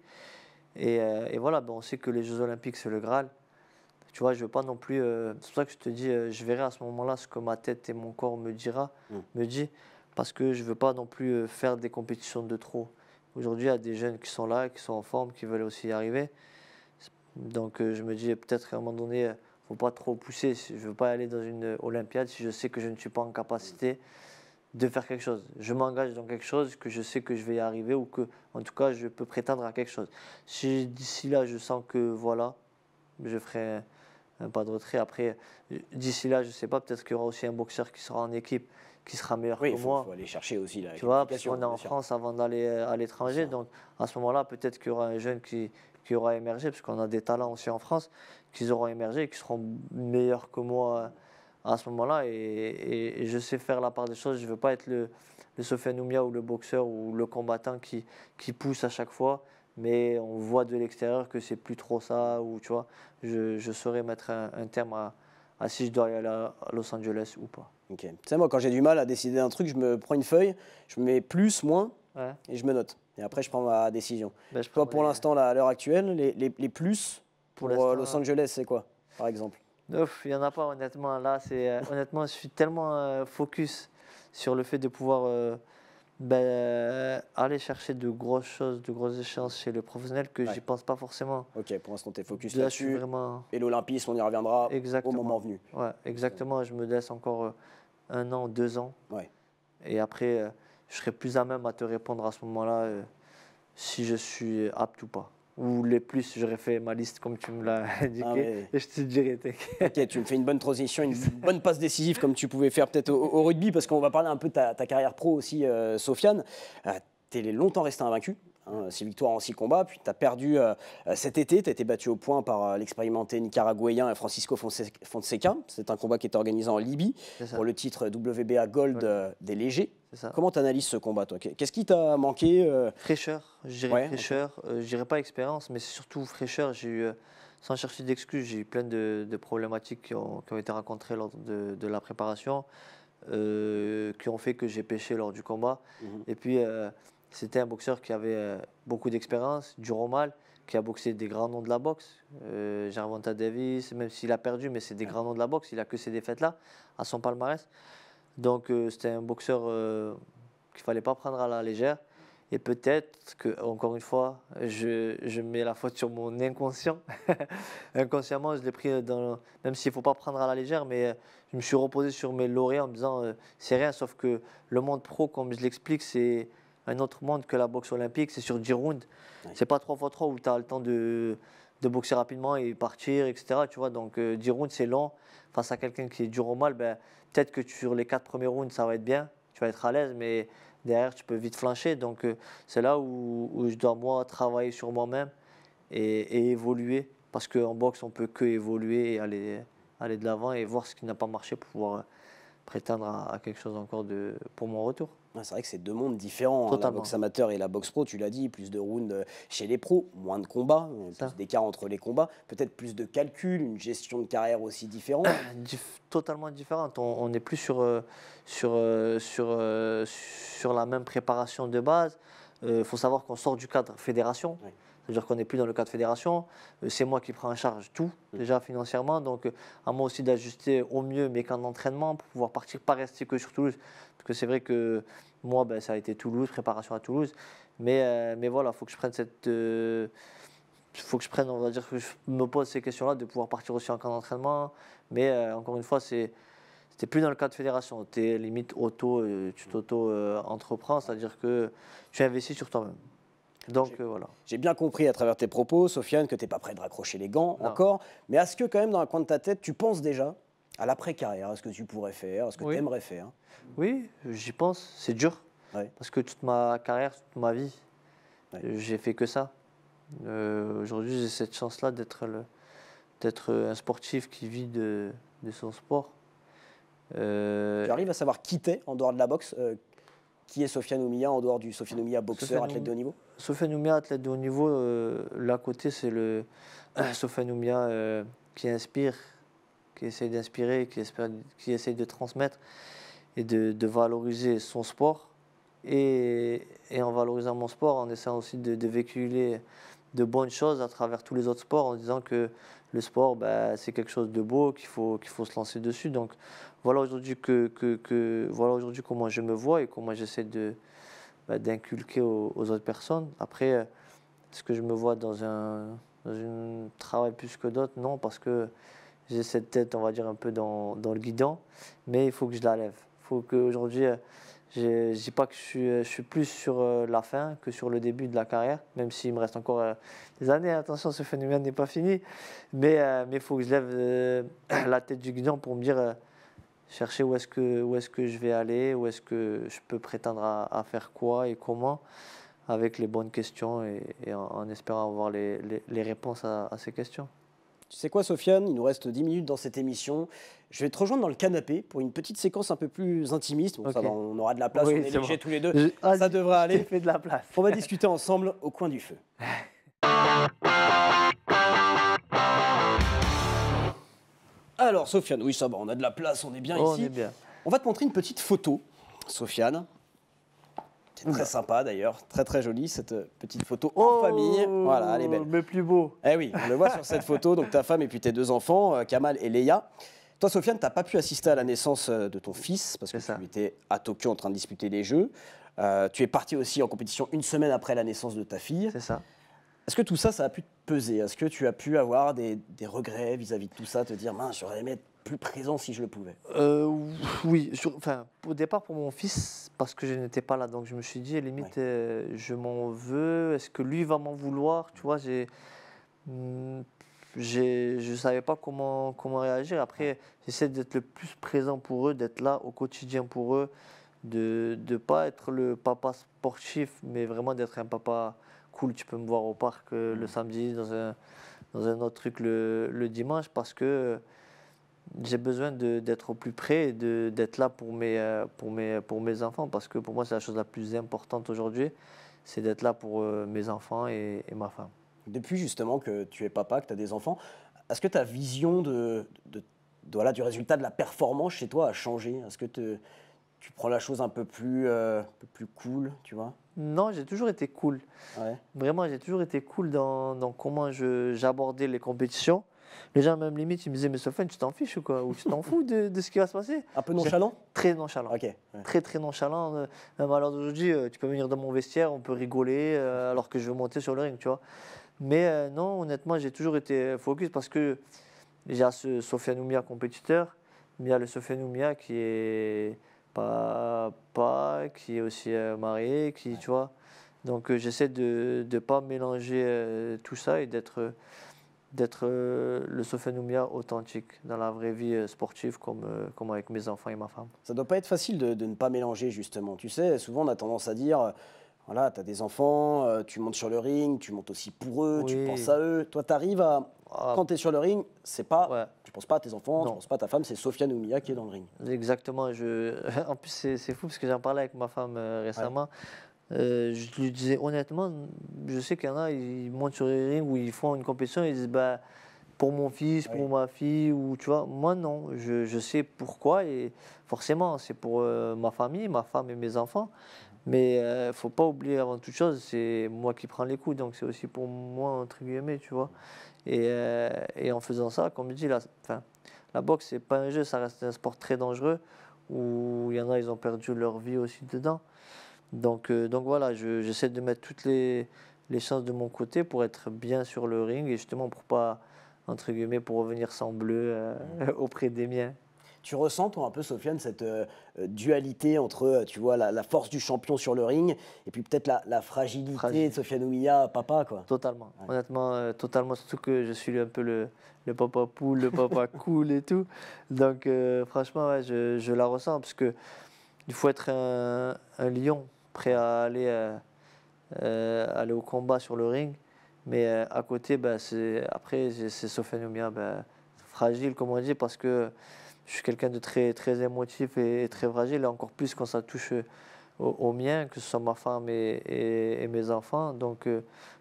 Et voilà, on sait que les Jeux Olympiques, c'est le Graal. Tu vois, je ne veux pas non plus... c'est pour ça que je te dis, je verrai à ce moment-là ce que ma tête et mon corps me dit, parce que je ne veux pas non plus faire des compétitions de trop. Aujourd'hui, il y a des jeunes qui sont là, qui sont en forme, qui veulent aussi y arriver. Donc je me dis peut-être qu'à un moment donné, il faut pas trop pousser. Je ne veux pas aller dans une Olympiade si je sais que je ne suis pas en capacité de faire quelque chose. Je m'engage dans quelque chose que je sais que je vais y arriver ou que, en tout cas, je peux prétendre à quelque chose. Si d'ici là, je sens que voilà, je ferai un pas de retrait. Après, d'ici là, je ne sais pas, peut-être qu'il y aura aussi un boxeur qui sera en équipe, qui sera meilleur Oui, que il moi. faut aller chercher aussi la Tu vois, parce qualification, qu'on est en bien sûr. France avant d'aller à l'étranger. Donc, à ce moment-là, peut-être qu'il y aura un jeune qui aura émergé, parce qu'on a des talents aussi en France, qui auront émergé et qui seront meilleurs que moi à ce moment-là. Et je sais faire la part des choses. Je ne veux pas être le Sofiane Oumia ou le boxeur ou le combattant qui pousse à chaque fois. Mais on voit de l'extérieur que c'est plus trop ça. Ou, tu vois, je saurais mettre un terme à si je dois aller à Los Angeles ou pas. Ok. Tu sais, moi, quand j'ai du mal à décider d'un truc, je me prends une feuille, je me mets plus, moins, Ouais. et je me note. Et après, je prends ma décision. Ben, je Toi, pour prendrais- l'instant, là, à l'heure actuelle, les plus Pour pour l'instant- Los Angeles, c'est quoi, par exemple? Ouf, il n'y en a pas honnêtement. Là, honnêtement, je suis tellement focus sur le fait de pouvoir aller chercher de grosses choses, de grosses échéances chez le professionnel que Ouais. j'y pense pas forcément. Ok, pour l'instant, tu es focus Là, je suis là-dessus. vraiment Et l'Olympisme, on y reviendra exactement. au moment venu. Ouais, exactement. Je me laisse encore 1 an, 2 ans. Ouais. Et après, je serai plus à même à te répondre à ce moment-là si je suis apte ou pas. Ou les plus, j'aurais fait ma liste comme tu me l'as indiqué Ah, mais- et je te dirai. Ok, tu me fais une bonne transition, une bonne passe décisive comme tu pouvais faire peut-être au rugby, parce qu'on va parler un peu de ta carrière pro aussi, Sofiane. Tu es longtemps resté invaincu, 6 victoires en 6 combats, puis tu as perdu cet été, tu as été battu au point par l'expérimenté nicaraguayen Francisco Fonseca. C'est un combat qui était organisé en Libye C'est ça. pour le titre WBA Gold des légers. C'est ça. Comment tu analyses ce combat, toi? Qu'est-ce qui t'a manqué Fraîcheur, je dirais Ouais, fraîcheur. Je dirais pas expérience, mais c'est surtout fraîcheur. J'ai eu, sans chercher d'excuses, j'ai eu plein de problématiques qui ont été rencontrées lors de la préparation, qui ont fait que j'ai pêché lors du combat. Mhm. Et puis, c'était un boxeur qui avait beaucoup d'expérience, dur au mal, qui a boxé des grands noms de la boxe. Gervonta Davis, même s'il a perdu, mais c'est des grands noms de la boxe. Il a que ces défaites-là à son palmarès. Donc, c'était un boxeur qu'il fallait pas prendre à la légère. Et peut-être que, encore une fois, je mets la faute sur mon inconscient. Inconsciemment, je l'ai pris même s'il ne faut pas prendre à la légère, mais je me suis reposé sur mes lauriers en me disant c'est rien, sauf que le monde pro, comme je l'explique, c'est un autre monde que la boxe olympique. C'est sur 10 rounds. Ouais. C'est pas 3x3 où tu as le temps de boxer rapidement et partir, etc. Tu vois, donc 10 rounds, c'est long. Face à quelqu'un qui est dur au mal, ben, peut-être que sur les 4 premiers rounds, ça va être bien. Tu vas être à l'aise, mais derrière, tu peux vite flancher. Donc, c'est là où je dois, moi, travailler sur moi-même et évoluer. Parce qu'en boxe, on peut que évoluer et aller de l'avant et voir ce qui n'a pas marché pour pouvoir prétendre à quelque chose encore pour mon retour. Ouais, c'est vrai que c'est deux mondes différents, la Totalement. boxe amateur et la boxe pro, tu l'as dit, plus de rounds chez les pros, moins de combats, Ça. plus d'écart entre les combats, peut-être plus de calculs, une gestion de carrière aussi différente. Totalement différente. On n'est plus sur la même préparation de base. Il faut savoir qu'on sort du cadre fédération. Ouais. C'est-à-dire qu'on n'est plus dans le cadre fédération. C'est moi qui prends en charge tout, déjà financièrement. Donc, à moi aussi d'ajuster au mieux mes camps d'entraînement pour pouvoir partir, pas rester que sur Toulouse. Parce que c'est vrai que moi, ben, ça a été Toulouse, préparation à Toulouse. Mais voilà, il faut que je prenne on va dire que je me pose ces questions-là, de pouvoir partir aussi en camp d'entraînement. Mais encore une fois, c'était plus dans le cadre fédération. Tu es limite tu t'auto-entreprends, c'est-à-dire que tu investis sur toi-même. Donc voilà. J'ai bien compris à travers tes propos, Sofiane, que tu n'es pas prêt de raccrocher les gants Non. encore, mais est-ce que quand même dans un coin de ta tête, tu penses déjà à l'après-carrière, à ce que tu pourrais faire, à ce que Oui. tu aimerais faire? Oui, j'y pense. C'est dur. Ouais. Parce que toute ma carrière, toute ma vie, Ouais. j'ai fait que ça. Aujourd'hui, j'ai cette chance-là d'être un sportif qui vit de son sport. Tu arrives à savoir qui t'es en dehors de la boxe qui est Sofiane Oumia en dehors du Sofiane Oumia boxeur, Sofiane athlète de haut niveau? Sofiane Oumia, athlète de haut niveau, là à côté, c'est le Sofiane Oumia qui inspire, qui essaye d'inspirer, qui essaye de transmettre et de valoriser son sport. Et en valorisant mon sport, en essayant aussi de véhiculer de bonnes choses à travers tous les autres sports, en disant que le sport, bah, c'est quelque chose de beau, qu'il faut se lancer dessus. Donc voilà aujourd'hui voilà aujourd'hui comment je me vois et comment j'essaie d'inculquer aux autres personnes. Après, est-ce que je me vois dans un travail plus que d'autres? Non, parce que j'ai cette tête, on va dire, un peu dans le guidon, mais il faut que je la lève. Il faut qu'aujourd'hui, je ne dis pas que je suis plus sur la fin que sur le début de la carrière, même s'il me reste encore des années. Attention, ce phénomène n'est pas fini, mais il faut que je lève la tête du guidon pour me dire, chercher où est-ce que je vais aller, où est-ce que je peux prétendre à faire quoi et comment, avec les bonnes questions et en espérant avoir les réponses à ces questions. Tu sais quoi, Sofiane, il nous reste 10 minutes dans cette émission. Je vais te rejoindre dans le canapé pour une petite séquence un peu plus intimiste. Bon, ça va, on aura de la place, Oui, on est légers bon. tous les deux. Ça devrait aller. J'ai fait de la place. On va discuter ensemble au coin du feu. Alors, Sofiane, oui, ça va, on a de la place, on est bien ici. On est bien. On va te montrer une petite photo, Sofiane. C'est très sympa d'ailleurs, très très jolie cette petite photo en famille. Voilà, elle est belle. Mais plus beau. Eh oui, on le voit sur cette photo, donc ta femme et puis tes deux enfants, Kamal et Leia. Toi, Sofiane, tu n'as pas pu assister à la naissance de ton fils parce que tu étais à Tokyo en train de disputer les Jeux. Tu es parti aussi en compétition une semaine après la naissance de ta fille. C'est ça. Est-ce que tout ça, ça a pu te peser? Est-ce que tu as pu avoir des regrets vis-à-vis de tout ça, te dire, mince, j'aurais aimé être plus présent si je le pouvais? Oui, au départ pour mon fils, parce que je n'étais pas là, donc je me suis dit, limite, je m'en veux, est-ce que lui va m'en vouloir? Tu vois, je ne savais pas comment réagir. Après, j'essaie d'être le plus présent pour eux, d'être là au quotidien pour eux, de ne pas être le papa sportif, mais vraiment d'être un papa cool. Tu peux me voir au parc le samedi, dans un autre truc le dimanche, parce que j'ai besoin d'être au plus près et d'être là pour mes enfants, parce que pour moi, c'est la chose la plus importante aujourd'hui, c'est d'être là pour mes enfants et ma femme. Depuis justement que tu es papa, que tu as des enfants, est-ce que ta vision voilà, du résultat de la performance chez toi a changé? Est-ce que tu prends la chose un peu plus cool, tu vois? Non, j'ai toujours été cool. Ouais. Vraiment, j'ai toujours été cool dans comment j'abordais les compétitions. Les gens, même limite, ils me disaient, mais Sofiane, tu t'en fiches ou quoi? Ou tu t'en fous de ce qui va se passer? Un peu nonchalant? Très nonchalant. Ok. Ouais. Très, très nonchalant. Même à l'heure d'aujourd'hui, tu peux venir dans mon vestiaire, on peut rigoler alors que je veux monter sur le ring, tu vois. Mais non, honnêtement, j'ai toujours été focus parce que il y a ce Sofiane Oumia compétiteur, mais il y a le Sofiane Oumia qui est papa, qui est aussi marié, tu vois. Donc j'essaie de ne pas mélanger tout ça et d'être le Sofiane Oumia authentique dans la vraie vie sportive comme avec mes enfants et ma femme. Ça doit pas être facile de ne pas mélanger justement. Tu sais, souvent on a tendance à dire, voilà, tu as des enfants, tu montes sur le ring, tu montes aussi pour eux, Oui. tu penses à eux. Toi, tu arrives à... Quand tu es sur le ring, c'est pas... Tu penses pas à tes enfants, tu penses pas à ta femme, c'est Sofiane Oumia qui est dans le ring. Exactement. En plus, c'est fou parce que j'en parlais avec ma femme récemment. Je lui disais honnêtement, je sais qu'il y en a, ils montent sur les rings où ils font une compétition, ils disent bah, pour mon fils, pour ma fille, ou tu vois, moi non, je sais pourquoi et forcément c'est pour ma famille, ma femme et mes enfants, mais il ne faut pas oublier avant toute chose, c'est moi qui prends les coups, donc c'est aussi pour moi entre guillemets, tu vois, et en faisant ça, comme je dis, la boxe c'est pas un jeu, ça reste un sport très dangereux où il y en a, ils ont perdu leur vie aussi dedans. Donc voilà, j'essaie de mettre toutes les chances de mon côté pour être bien sur le ring et justement pour pas, entre guillemets, pour revenir sans bleu auprès des miens. Tu ressens, toi, un peu, Sofiane, cette dualité entre, tu vois, la force du champion sur le ring et puis peut-être la fragilité de Sofiane Oumia, papa, quoi. Totalement. Ouais. Honnêtement, totalement. Surtout que je suis un peu le papa poule, le papa cool et tout. Donc, franchement, ouais, je la ressens parce que il faut être un lion prêt à aller au combat sur le ring. Mais à côté, après, c'est Sofiane Oumia, fragile, comme on dit, parce que je suis quelqu'un de très, très émotif et très fragile, et encore plus quand ça touche aux miens, que ce soit ma femme et mes enfants. Donc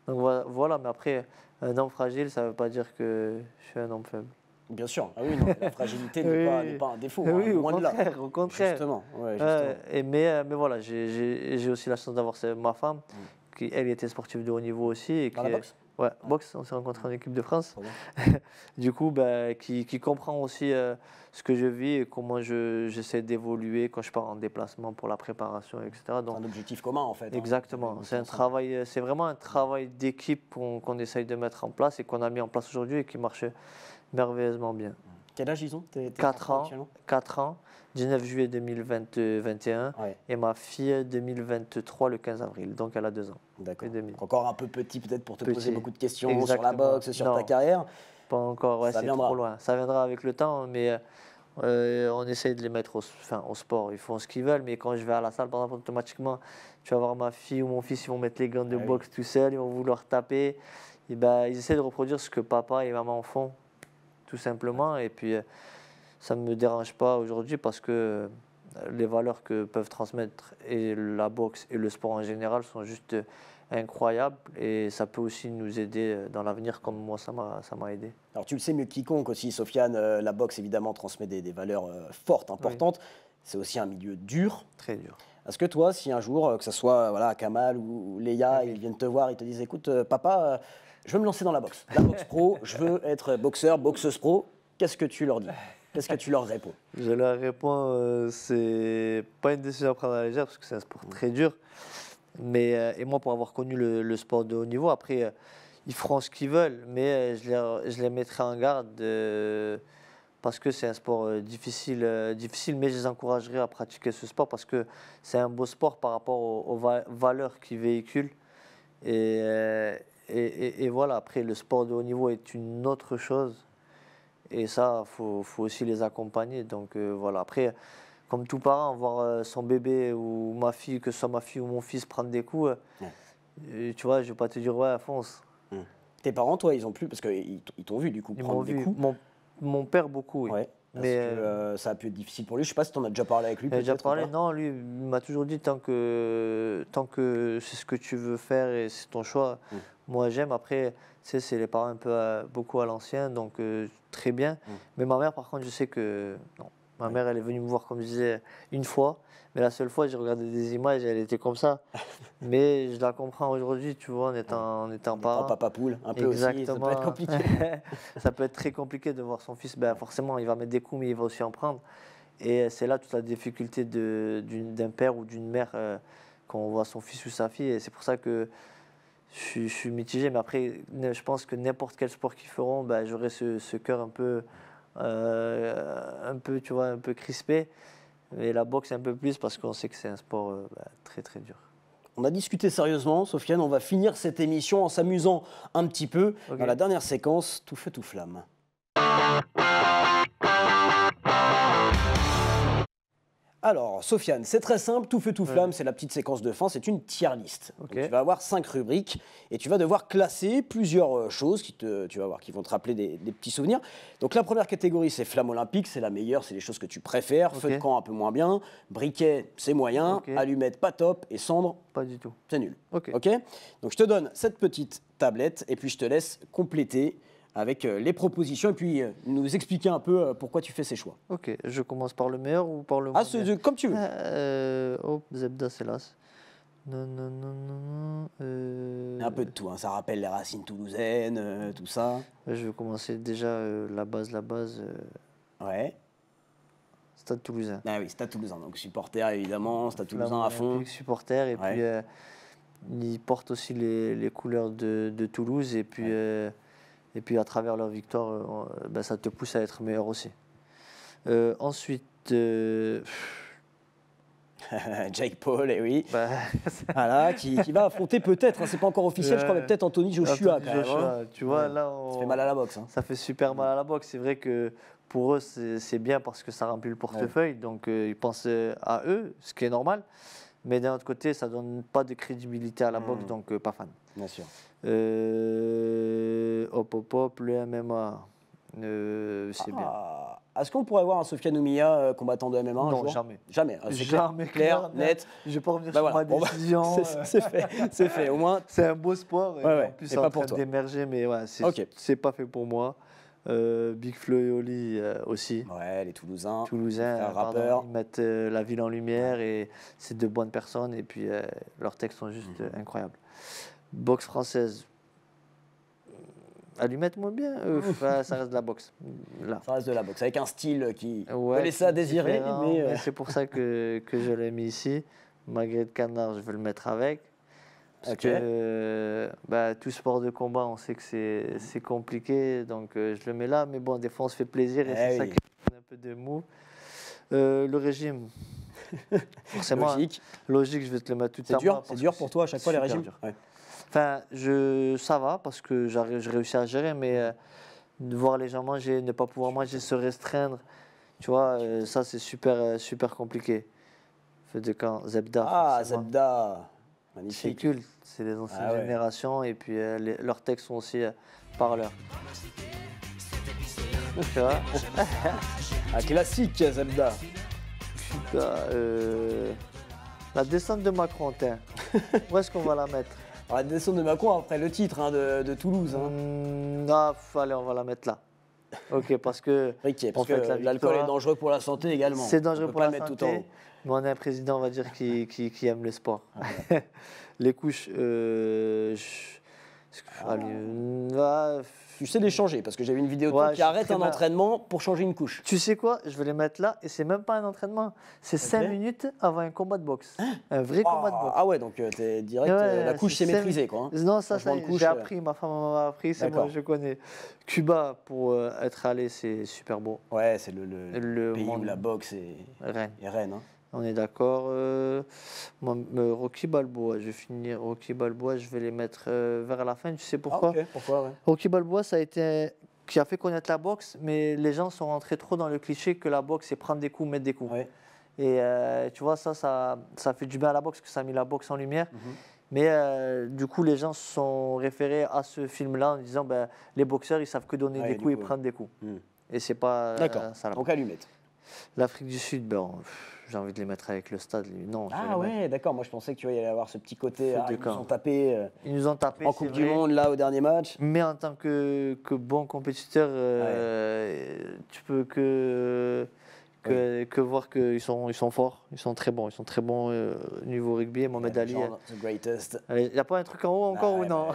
voilà, mais après, un homme fragile, ça ne veut pas dire que je suis un homme faible. Bien sûr, ah oui, non, la fragilité n'est pas un défaut, oui, loin de là. Au contraire. Justement, ouais, justement. Mais voilà, j'ai aussi la chance d'avoir ma femme, qui elle était sportive de haut niveau aussi. Et Dans la boxe? Ouais, boxe, on s'est rencontrés en équipe de France. Du coup, qui comprend aussi ce que je vis et comment j'essaie d'évoluer quand je pars en déplacement pour la préparation, etc. Donc, un objectif commun, en fait. Exactement. C'est vraiment un travail d'équipe qu'on essaye de mettre en place et qu'on a mis en place aujourd'hui et qui marche merveilleusement bien. Quel âge ils ont 4 ans, actuellement 4 ans, 19 juillet 2021 Ouais. et ma fille 2023 le 15 avril, donc elle a 2 ans. D'accord. Et demi. Donc encore un peu petit peut-être pour te Petit. poser beaucoup de questions sur la Exactement. boxe, sur ta Non. carrière. Pas encore, ouais, Ça c'est viendra. trop loin. Ça viendra avec le temps, mais on essaye de les mettre au sport. Ils font ce qu'ils veulent, mais quand je vais à la salle, par exemple, automatiquement, tu vas voir ma fille ou mon fils, ils vont mettre les gants de Ah oui. boxe tout seuls, ils vont vouloir taper. Et ben, ils essaient de reproduire ce que papa et maman font, tout simplement. Et puis, ça ne me dérange pas aujourd'hui parce que les valeurs que peuvent transmettre et la boxe et le sport en général sont juste incroyables et ça peut aussi nous aider dans l'avenir comme moi ça m'a aidé. Alors tu le sais mieux que quiconque aussi, Sofiane, la boxe évidemment transmet des valeurs fortes, importantes. C'est aussi un milieu dur. Très dur. Est-ce que toi, si un jour, que ce soit voilà, Kamal ou Léa, Oui. ils viennent te voir, ils te disent écoute, papa, je veux me lancer dans la boxe pro, je veux être boxeur, boxeuse pro, qu'est-ce que tu leur dis? Qu'est-ce que tu leur réponds? Je leur réponds, c'est pas une décision à prendre à la légère parce que c'est un sport très dur. Mais et moi, pour avoir connu le sport de haut niveau, après, ils feront ce qu'ils veulent, mais je les mettrai en garde parce que c'est un sport difficile, mais je les encouragerai à pratiquer ce sport parce que c'est un beau sport par rapport aux valeurs qu'il véhicule. Et voilà, après, le sport de haut niveau est une autre chose. Et ça, faut aussi les accompagner. Donc voilà, après, comme tout parent, voir son bébé ou ma fille, que ce soit ma fille ou mon fils, prendre des coups, tu vois, je ne vais pas te dire, ouais, fonce. Tes parents, toi, ils ont plus, parce qu'ils t'ont vu du coup Ils prendre m'ont des vu, coups. mon père beaucoup, oui. Ouais. Mais Que, ça a pu être difficile pour lui. Je sais pas si tu en as déjà parlé avec lui. j'ai déjà peut-être, parlé, ou pas. non, lui, il m'a toujours dit, tant que c'est ce que tu veux faire et c'est ton choix, moi j'aime. Après, tu sais, c'est les parents un peu beaucoup à l'ancien, donc très bien. Mais ma mère, par contre, je sais que non. Ma mère, elle est venue me voir, comme je disais, une fois. Mais la seule fois, j'ai regardé des images, elle était comme ça. Mais je la comprends aujourd'hui, tu vois, en étant parent. Papa poule, un peu aussi, ça peut être compliqué. Ça peut être très compliqué de voir son fils. Ben, forcément, il va mettre des coups, mais il va aussi en prendre. Et c'est là toute la difficulté d'un père ou d'une mère quand on voit son fils ou sa fille. Et c'est pour ça que je suis mitigé. Mais après, je pense que n'importe quel sport qu'ils feront, ben, j'aurai ce cœur un peu, tu vois, un peu crispé. Et la boxe un peu plus parce qu'on sait que c'est un sport très très dur. On a discuté sérieusement, Sofiane. On va finir cette émission en s'amusant un petit peu. Okay. Dans la dernière séquence, tout feu, tout flamme. Alors, Sofiane, c'est très simple, tout feu, tout flamme, c'est la petite séquence de fin, c'est une tier list. Okay. Donc, tu vas avoir 5 rubriques et tu vas devoir classer plusieurs choses qui vont te rappeler des petits souvenirs. Donc, la première catégorie, c'est flamme olympique, c'est la meilleure, c'est les choses que tu préfères. Okay. Feu de camp, un peu moins bien. Briquet, c'est moyen. Okay. Allumette, pas top. Et cendre, pas du tout. C'est nul. Ok. Donc, je te donne cette petite tablette et puis je te laisse compléter avec les propositions et puis nous expliquer un peu pourquoi tu fais ces choix. Ok, je commence par le meilleur ou par le moins bien? Comme tu veux. Oh, Zebda, c'est là. Non. Un peu de tout, hein. Ça rappelle les racines toulousaines, tout ça. Je vais commencer déjà la base. Ouais. Stade Toulousain. Ah oui, Stade Toulousain. Donc supporter évidemment, Stade Toulousain à fond. Supporter et puis ils portent aussi les couleurs de Toulouse et puis à travers leur victoire, ça te pousse à être meilleur aussi. Ensuite, Jake Paul, et oui. Voilà, qui va affronter peut-être, hein, c'est pas encore officiel, je crois, mais peut-être Anthony Joshua quand même. Hein. Tu vois, là, ça fait mal à la boxe. Hein. Ça fait super mal à la boxe. C'est vrai que pour eux, c'est bien parce que ça remplit le portefeuille, donc ils pensent à eux, ce qui est normal. Mais d'un autre côté, ça donne pas de crédibilité à la boxe, donc pas fan. Bien sûr. Le MMA, c'est bien. Est-ce qu'on pourrait avoir un Sofiane Oumiya combattant de MMA un jour? Jamais. Jamais. Jamais clair, net. Je vais pas revenir sur ma décision. C'est fait. Au moins. C'est un beau sport. En plus, c'est en train d'émerger, mais c'est pas fait pour moi. Big Flo et Oli aussi. Ouais, les Toulousains. Rappeurs. Ils mettent la ville en lumière et c'est de bonnes personnes et puis leurs textes sont juste incroyables. Boxe française. Allumette, moi bien, ça reste de la boxe. Là. Ça reste de la boxe, avec un style qui peut laisser à désirer. Mais c'est pour ça que je l'ai mis ici. Magret de Canard, je vais le mettre avec. Parce Ok. que tout sport de combat, on sait que c'est compliqué, donc je le mets là. Mais bon, des fois, on se fait plaisir et c'est ça oui. qui donne un peu de mou. Le régime, forcément, Logique. logique, je vais te le mettre tout C'est à dur, moi, c'est parce dur que pour toi à chaque fois les super régimes. dur. Ouais. Enfin, ça va parce que je réussis à gérer, mais de voir les gens manger, ne pas pouvoir manger, se restreindre, tu vois, ça c'est super compliqué. Feu de camp, Zebda, Ah, forcément. Zebda. C'est Magnifique. culte, c'est les anciennes Ah ouais. générations et puis leurs textes sont aussi parleurs. Tu vois, Un classique, Zebda. la descente de Macron, tiens. Où est-ce qu'on va la mettre? Alors, la descente de Macron après le titre hein, de Toulouse. Hein. Allez, on va la mettre là. Ok, parce que Riquet, parce on fête que la l'alcool victoire. est dangereux pour la santé également. C'est On dangereux peut pour pas la le mettre tout en santé, haut. mais on a un président, on va dire, qui aime le sport. Les couches, Tu sais les changer, parce que j'ai vu une vidéo de Ouais, toi je qui suis arrête très un mal. entraînement pour changer une couche. tu sais quoi, je vais les mettre là, et c'est même pas un entraînement, c'est 5 minutes avant un combat de boxe. Un vrai combat de boxe. Ah ouais, donc t'es direct, Ouais, la couche c'est c'est maîtrisé quoi. Hein. Non, ça, Changement de couche, j'ai appris, ma femme m'a appris, c'est D'accord. bon, je connais. Cuba, pour être allé, c'est super beau. Ouais, c'est le Le pays où monde la boxe est Rennes. reine. Hein. On est d'accord. Rocky Balboa, je vais finir Rocky Balboa, je vais les mettre vers la fin. Tu sais pourquoi? Ah, ok, pourquoi ouais. Rocky Balboa, ça a été qui a fait connaître la boxe, mais les gens sont rentrés trop dans le cliché que la boxe c'est prendre des coups, mettre des coups. Ouais. Et tu vois, ça fait du bien à la boxe, que ça a mis la boxe en lumière. Mais du coup, les gens se sont référés à ce film-là en disant les boxeurs, ils savent que donner Ouais, des du coups et coup, prendre des coups. Hmm. Et c'est pas D'accord, ça. donc allumette. L'Afrique du Sud, j'ai envie de les mettre avec le stade. Non, je vais Ah les mettre. ouais, d'accord, moi je pensais que tu vois, il y allait avoir ce petit côté, Feu de ils nous camp. ont tapé Ils nous ont tapé en c'est Coupe du vrai. Monde là au dernier match. Mais en tant que bon compétiteur, tu peux que voir qu'ils sont forts, ils sont très bons niveau rugby. Mohamed Ali, The greatest. il n'y a pas un truc en haut encore ou non?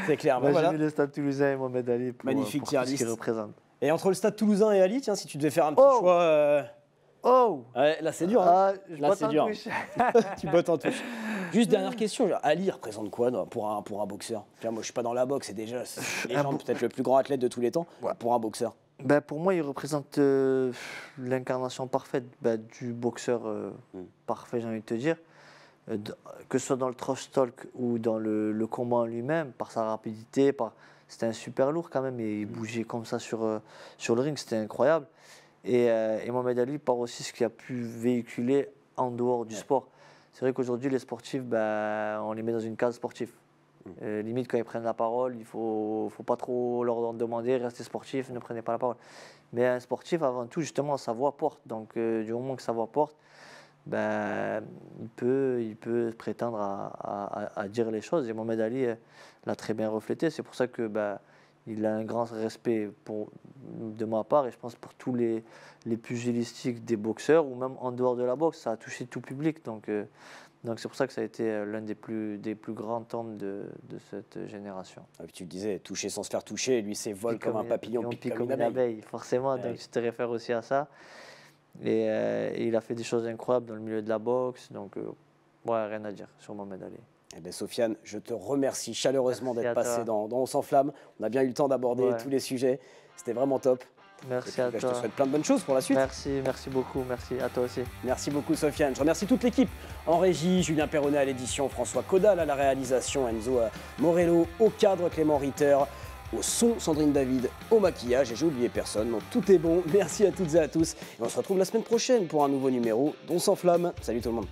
C'est clair. Moi, Voilà. j'ai mis le Stade Toulousain et Mohamed Ali pour, Magnifique pour tier tout ce qu'il list. représente. Et entre le Stade Toulousain et Ali, tiens, si tu devais faire un petit Oh choix. Oh Ouais, là c'est dur. Hein. je Là, botte c'est en dur. touche. Tu bottes en touche. Juste dernière question, Ali représente quoi pour un boxeur? Tiens, moi je suis pas dans la boxe, c'est déjà peut-être le plus grand athlète de tous les temps. Ouais. Pour un boxeur. Pour moi, il représente l'incarnation parfaite du boxeur parfait, j'ai envie de te dire. Que ce soit dans le trash talk ou dans le combat en lui-même, par sa rapidité, c'était un super lourd quand même, et il bougeait comme ça sur le ring, c'était incroyable. Et Mohamed Ali, par aussi ce qu'il a pu véhiculer en dehors du sport. C'est vrai qu'aujourd'hui, les sportifs, on les met dans une case sportive. Limite, quand ils prennent la parole, il faut pas trop leur demander, restez sportif, ne prenez pas la parole. Mais un sportif, avant tout, justement, sa voix porte. Donc, du moment que sa voix porte, il peut prétendre à dire les choses. Et Mohamed Ali l'a très bien reflété. C'est pour ça que il a un grand respect de ma part, et je pense pour tous les pugilistiques des boxeurs, ou même en dehors de la boxe, ça a touché tout public. Donc c'est pour ça que ça a été l'un des plus grands temps de cette génération. Ah, puis tu le disais, toucher sans se faire toucher, lui c'est vol comme un papillon, pique comme une abeille. Forcément, Ouais. donc tu te réfères aussi à ça. Et il a fait des choses incroyables dans le milieu de la boxe, donc rien à dire sur Mohamed Ali. Eh bien, Sofiane, je te remercie chaleureusement Merci d'être à passé toi. dans On s'enflamme. On a bien eu le temps d'aborder tous les sujets. C'était vraiment top. Merci Et à puis, toi. je te souhaite plein de bonnes choses pour la suite. Merci beaucoup, merci à toi aussi. Merci beaucoup, Sofiane. Je remercie toute l'équipe en régie, Julien Perronnet à l'édition, François Caudal à la réalisation, Enzo Morello au cadre, Clément Ritter au son, Sandrine David au maquillage, et j'ai oublié personne, donc tout est bon. Merci à toutes et à tous. Et on se retrouve la semaine prochaine pour un nouveau numéro d'On s'enflamme. Salut tout le monde.